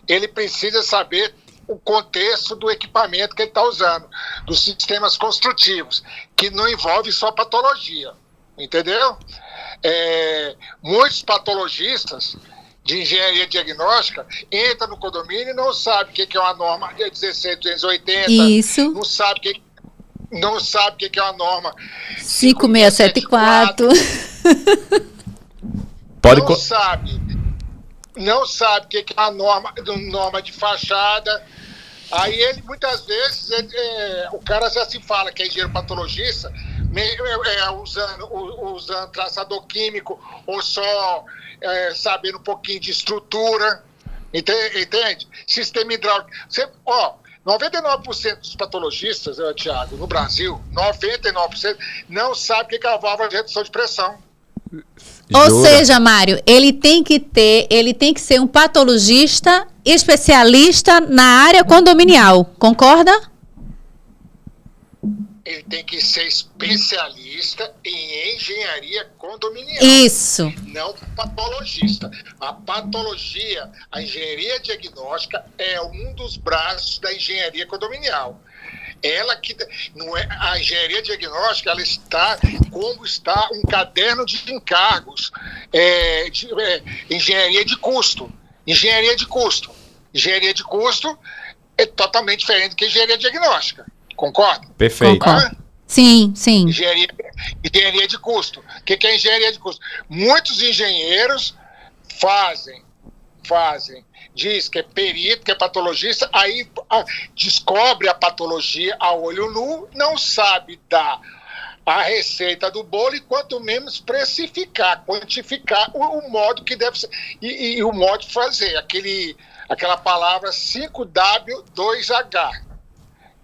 [SPEAKER 4] ele precisa saber o contexto do equipamento que ele está usando, dos sistemas construtivos, que não envolve só patologia, entendeu? Muitos patologistas de engenharia diagnóstica entram no condomínio e não sabem o que é uma norma 16280,
[SPEAKER 3] isso.
[SPEAKER 4] Não sabe o que é uma norma
[SPEAKER 3] 5674.
[SPEAKER 4] Não sabe o que é a norma de fachada. Aí ele, muitas vezes, o cara já se fala que é engenheiro patologista, usando traçador químico ou só sabendo um pouquinho de estrutura, entende? Sistema hidráulico. 99% dos patologistas, Thiago, no Brasil, 99% não sabe o que é a válvula de redução de pressão.
[SPEAKER 3] Ou seja, Mário, ele tem que ser um patologista especialista na área condominial, concorda?
[SPEAKER 4] Ele tem que ser especialista em engenharia condominial.
[SPEAKER 3] Isso.
[SPEAKER 4] Não patologista. A patologia, a engenharia diagnóstica é um dos braços da engenharia condominial. Ela que não é a engenharia diagnóstica, ela está como está um caderno de encargos, engenharia de custo. Engenharia de custo é totalmente diferente do que engenharia diagnóstica. Concorda?
[SPEAKER 2] Perfeito.
[SPEAKER 3] Concordo. Sim.
[SPEAKER 4] Engenharia de custo. O que é engenharia de custo? Muitos engenheiros fazem, diz que é perito, que é patologista, aí descobre a patologia a olho nu, não sabe dar a receita do bolo e quanto menos precificar, quantificar o modo que deve ser e o modo de fazer, aquela palavra 5W2H,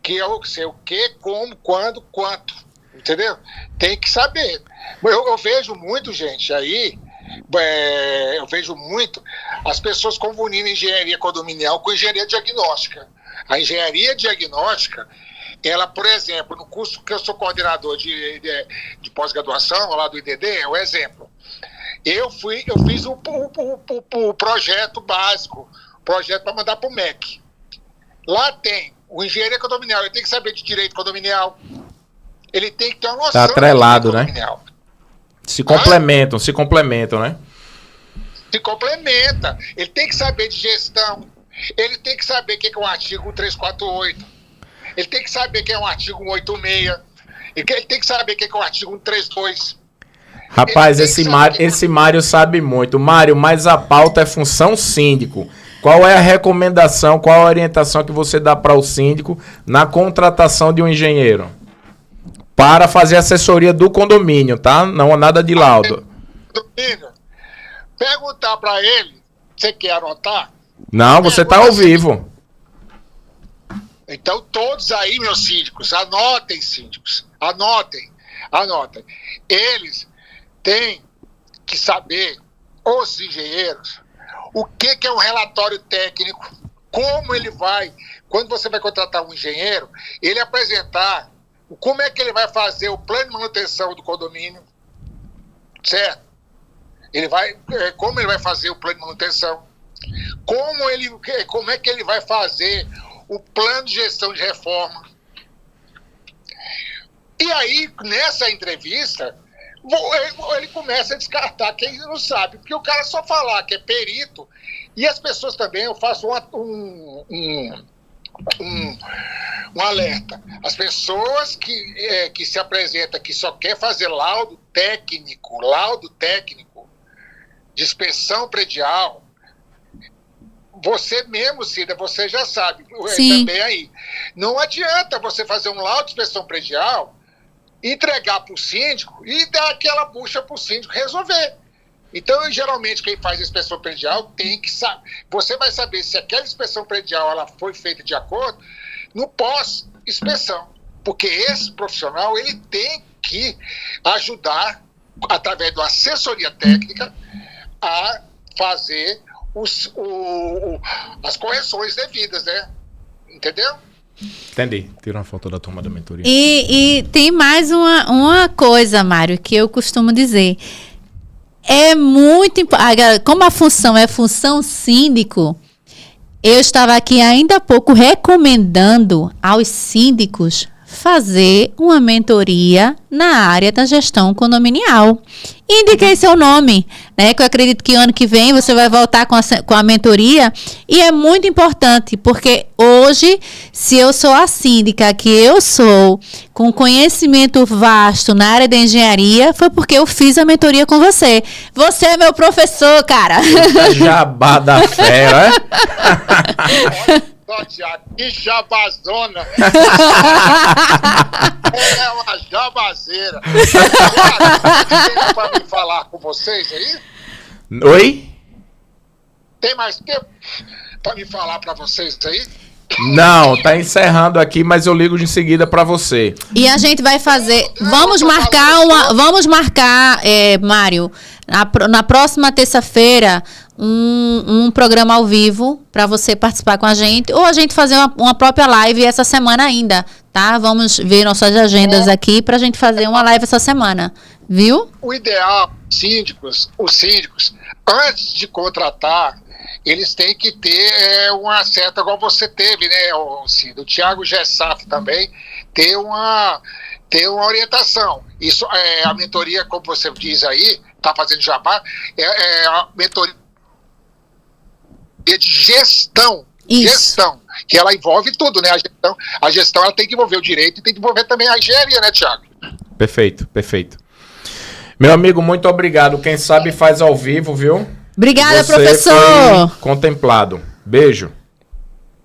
[SPEAKER 4] que eu sei o que, como, quando, quanto. Entendeu? Tem que saber. Eu vejo muito, gente, aí, eu vejo muito as pessoas confundindo engenharia condominial com engenharia diagnóstica. A engenharia diagnóstica, ela, por exemplo, no curso que eu sou coordenador de pós-graduação, lá do IDD, é o exemplo. Eu fiz o projeto básico, projeto para mandar para o MEC. Lá tem o engenharia condominial, ele tem que saber de direito condominial, ele tem que ter uma noção.
[SPEAKER 2] Tá atrelado,
[SPEAKER 4] de
[SPEAKER 2] né?
[SPEAKER 4] Condominial.
[SPEAKER 2] Se complementam, se complementam, né?
[SPEAKER 4] Se complementa. Ele tem que saber de gestão, ele tem que saber o que é um artigo 348, ele tem que saber o que é um artigo 186, ele tem que saber o que é um artigo 132.
[SPEAKER 2] Rapaz, esse Mário sabe muito. Mário, mas a pauta é função síndico. Qual é a recomendação, qual a orientação que você dá para o síndico na contratação de um engenheiro? Para fazer assessoria do condomínio, tá? Não há nada de laudo.
[SPEAKER 4] Perguntar para ele, você quer anotar?
[SPEAKER 2] Não, você está ao vivo.
[SPEAKER 4] Então, todos aí, meus síndicos, anotem, síndicos. Anotem. Eles têm que saber, os engenheiros, o que é um relatório técnico, como ele vai, quando você vai contratar um engenheiro, ele apresentar como é que ele vai fazer o plano de manutenção do condomínio, certo? Como ele vai fazer o plano de manutenção, como é que ele vai fazer o plano de gestão de reforma. E aí, nessa entrevista, ele começa a descartar quem não sabe, porque o cara só falar que é perito, e as pessoas também, eu faço um alerta. As pessoas que se apresentam, que só quer fazer laudo técnico de inspeção predial, você mesmo, Cida, você já sabe, também aí. Não adianta você fazer um laudo de inspeção predial, entregar para o síndico e dar aquela bucha para o síndico resolver. Então, geralmente, quem faz a inspeção predial tem que saber. Você vai saber se aquela inspeção predial ela foi feita de acordo no pós-inspeção. Porque esse profissional ele tem que ajudar, através da assessoria técnica, a fazer as correções devidas, né? Entendeu?
[SPEAKER 2] Entendi. Tira uma foto da turma da mentoria.
[SPEAKER 3] E tem mais uma coisa, Mário, que eu costumo dizer. É muito importante. Como a função é função síndico, eu estava aqui ainda há pouco recomendando aos síndicos fazer uma mentoria na área da gestão condominial. Indiquei seu nome, né? Que eu acredito que ano que vem você vai voltar com a mentoria. E é muito importante, porque hoje, se eu sou a síndica que eu sou, com conhecimento vasto na área da engenharia, foi porque eu fiz a mentoria com você. Você é meu professor, cara.
[SPEAKER 2] Jabá da fera,
[SPEAKER 4] Olha, Tiago, que jabazona. É uma jabazeira. Tem para me falar com vocês aí?
[SPEAKER 2] Oi?
[SPEAKER 4] Tem mais tempo para me falar para vocês aí?
[SPEAKER 2] Não, tá encerrando aqui, mas eu ligo em seguida para você.
[SPEAKER 3] E a gente vai fazer. Vamos marcar, Mário, na próxima terça-feira, um programa ao vivo para você participar com a gente, ou a gente fazer uma própria live essa semana ainda, tá? Vamos ver nossas agendas aqui pra gente fazer uma live essa semana, viu?
[SPEAKER 4] O ideal, os síndicos, antes de contratar, eles têm que ter uma certa, igual você teve, né, o Thiago Gessaf também, ter uma orientação. Isso, a mentoria, como você diz aí, tá fazendo jabá, a mentoria de gestão.
[SPEAKER 3] Isso.
[SPEAKER 4] Gestão, que ela envolve tudo, né? A gestão ela tem que envolver o direito e tem que envolver também a engenharia, né, Thiago?
[SPEAKER 2] Perfeito. Meu amigo, muito obrigado. Quem sabe faz ao vivo, viu?
[SPEAKER 3] Obrigada,
[SPEAKER 2] Você
[SPEAKER 3] professor.
[SPEAKER 2] foi contemplado. Beijo.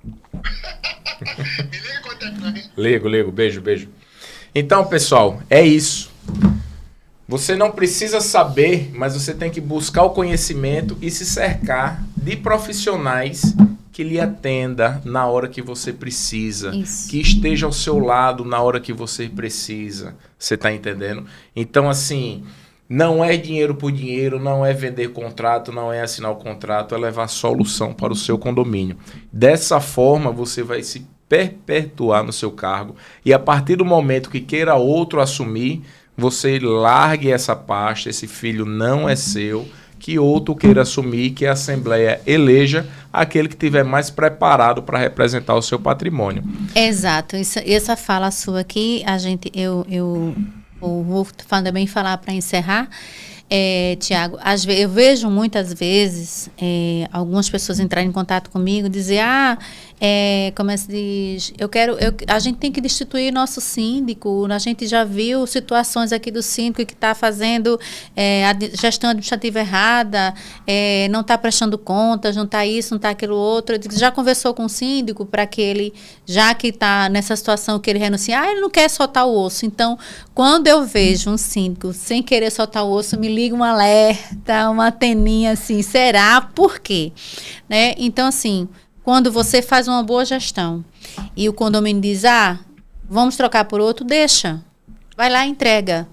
[SPEAKER 4] Me liga contemplado, hein?
[SPEAKER 2] Ligo. Beijo. Então, pessoal, é isso. Você não precisa saber, mas você tem que buscar o conhecimento e se cercar de profissionais que lhe atenda na hora que você precisa,
[SPEAKER 3] Isso.
[SPEAKER 2] que esteja ao seu lado na hora que você precisa. Você está entendendo? Então, assim, não é dinheiro por dinheiro, não é vender contrato, não é assinar o contrato, é levar solução para o seu condomínio. Dessa forma, você vai se perpetuar no seu cargo e a partir do momento que queira outro assumir, você largue essa pasta, esse filho não é seu, que outro queira assumir, que a Assembleia eleja aquele que estiver mais preparado para representar o seu patrimônio.
[SPEAKER 3] Exato. Essa fala sua aqui, eu vou também falar para encerrar. Tiago, eu vejo muitas vezes algumas pessoas entrarem em contato comigo e dizer, como é que se diz, a gente tem que destituir nosso síndico, a gente já viu situações aqui do síndico que está fazendo a gestão administrativa errada, não está prestando contas, não está isso, não está aquilo outro. Eu digo, já conversou com o síndico para que ele, já que está nessa situação que ele renuncia, ele não quer soltar o osso. Então, quando eu vejo um síndico sem querer soltar o osso, me liga um alerta, uma anteninha assim, será? Por quê? Né? Então, assim, quando você faz uma boa gestão e o condomínio diz, vamos trocar por outro, deixa. Vai lá e entrega.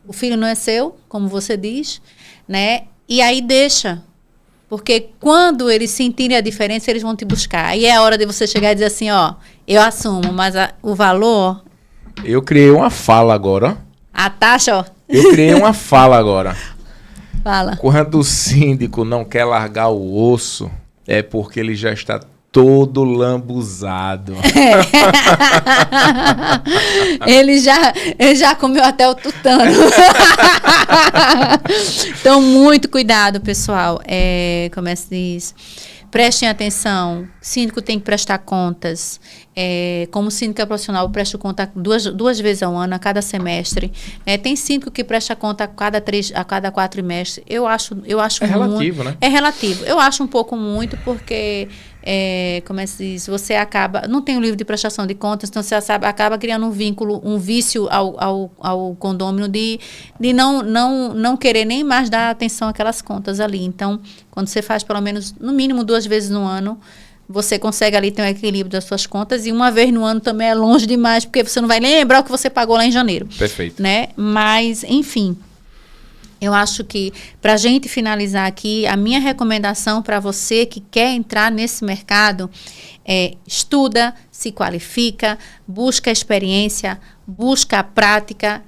[SPEAKER 3] O filho não é seu, como você diz, né? E aí deixa. Porque quando eles sentirem a diferença, eles vão te buscar. Aí é a hora de você chegar e dizer assim, eu assumo, mas o valor...
[SPEAKER 2] Eu criei uma fala agora.
[SPEAKER 3] A taxa,
[SPEAKER 2] Eu criei uma fala agora.
[SPEAKER 3] Fala.
[SPEAKER 2] Quando o síndico não quer largar o osso, é porque ele já está todo lambuzado.
[SPEAKER 3] Ele já comeu até o tutano. Então, muito cuidado, pessoal. Como é que se diz? Prestem atenção. Síndico tem que prestar contas. Como síndica profissional, eu presto conta duas vezes ao ano, a cada semestre. Tem síndico que presta conta a cada 4 trimestres. Eu acho
[SPEAKER 2] É relativo, né?
[SPEAKER 3] É relativo. Eu acho um pouco muito, porque como é que se diz? Você acaba... Não tem um livro de prestação de contas, então você acaba criando um vínculo, um vício ao condômino de não querer nem mais dar atenção àquelas contas ali. Então, quando você faz pelo menos, no mínimo 2 vezes no ano, você consegue ali ter um equilíbrio das suas contas, e uma vez no ano também é longe demais, porque você não vai lembrar o que você pagou lá em janeiro.
[SPEAKER 2] Perfeito.
[SPEAKER 3] Né? Mas, enfim, eu acho que, para a gente finalizar aqui, a minha recomendação para você que quer entrar nesse mercado é: estuda, se qualifica, busca experiência, busca a prática,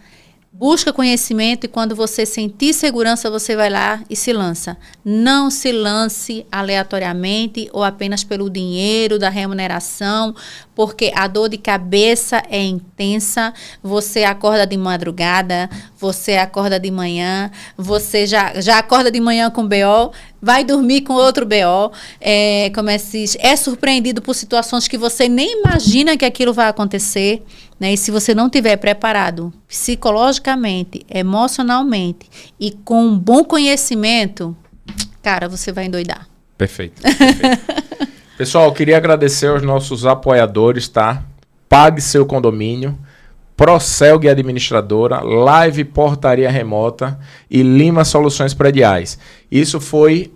[SPEAKER 3] busca conhecimento, e quando você sentir segurança, você vai lá e se lança. Não se lance aleatoriamente ou apenas pelo dinheiro da remuneração, porque a dor de cabeça é intensa. Você acorda de madrugada, você acorda de manhã, você já acorda de manhã com BO, vai dormir com outro BO, é surpreendido por situações que você nem imagina que aquilo vai acontecer, né? E se você não estiver preparado psicologicamente, emocionalmente e com um bom conhecimento, cara, você vai endoidar.
[SPEAKER 2] Perfeito. Pessoal, eu queria agradecer aos nossos apoiadores, tá? Pague Seu Condomínio, Procelg Administradora, Live Portaria Remota e Lima Soluções Prediais. Isso foi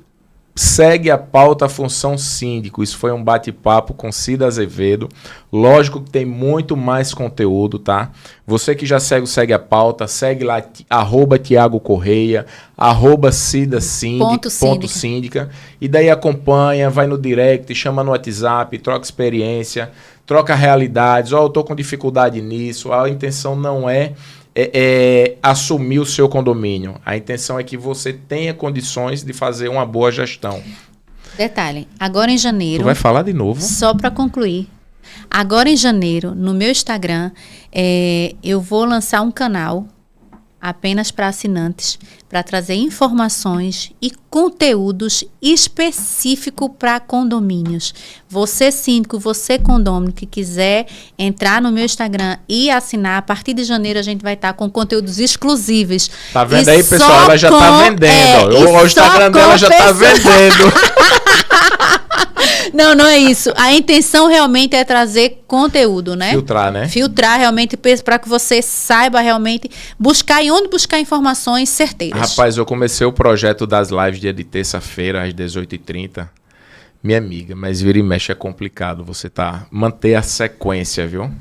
[SPEAKER 2] Segue a Pauta Função Síndico. Isso foi um bate-papo com Cida Azevedo. Lógico que tem muito mais conteúdo, tá? Você que já segue a pauta, segue lá @Tiago Correia, @Cida Síndica. E daí acompanha, vai no direct, chama no WhatsApp, troca experiência, troca realidades. Eu tô com dificuldade nisso. A intenção não é assumir o seu condomínio. A intenção é que você tenha condições de fazer uma boa gestão.
[SPEAKER 3] Detalhe, agora em janeiro...
[SPEAKER 2] Tu vai falar de novo?
[SPEAKER 3] Só para concluir. Agora em janeiro, no meu Instagram, eu vou lançar um canal apenas para assinantes, para trazer informações e conteúdos específicos para condomínios. Você síndico, você condômino que quiser entrar no meu Instagram e assinar, a partir de janeiro a gente vai estar com conteúdos exclusivos.
[SPEAKER 2] Tá vendo aí, pessoal? Ela já tá vendendo. O Instagram dela já tá vendendo.
[SPEAKER 3] Não é isso. A intenção realmente é trazer conteúdo, né?
[SPEAKER 2] Filtrar, né?
[SPEAKER 3] Filtrar realmente para que você saiba realmente buscar e onde buscar informações certeiras.
[SPEAKER 2] Rapaz, eu comecei o projeto das lives dia de terça-feira às 18h30. Minha amiga, mas vira e mexe é complicado você manter a sequência, viu?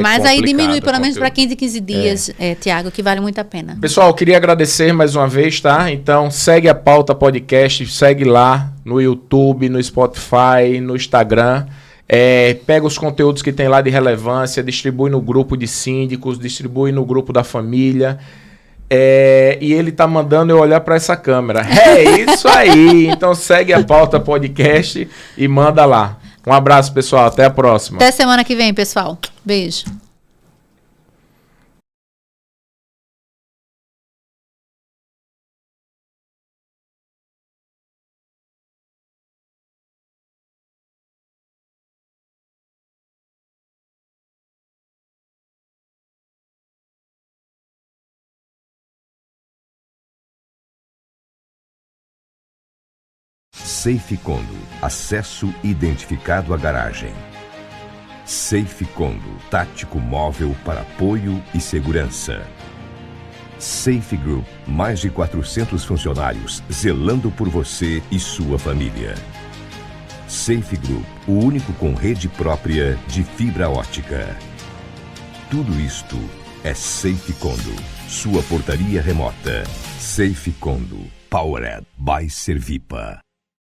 [SPEAKER 3] Mas aí diminui pelo menos
[SPEAKER 2] conteúdo.
[SPEAKER 3] para 15 dias, Tiago, que vale muito a pena.
[SPEAKER 2] Pessoal, eu queria agradecer mais uma vez, tá? Então, segue a Pauta Podcast, segue lá no YouTube, no Spotify, no Instagram. Pega os conteúdos que tem lá de relevância, distribui no grupo de síndicos, distribui no grupo da família. E ele tá mandando eu olhar para essa câmera. É isso aí. Então segue a Pauta Podcast e manda lá. Um abraço, pessoal. Até a próxima.
[SPEAKER 3] Até semana que vem, pessoal. Beijo.
[SPEAKER 1] Safe Condo. Acesso identificado à garagem. Safe Condo. Tático móvel para apoio e segurança. Safe Group. Mais de 400 funcionários zelando por você e sua família. Safe Group. O único com rede própria de fibra ótica. Tudo isto é Safe Condo. Sua portaria remota. Safe Condo. Powered by Servipa.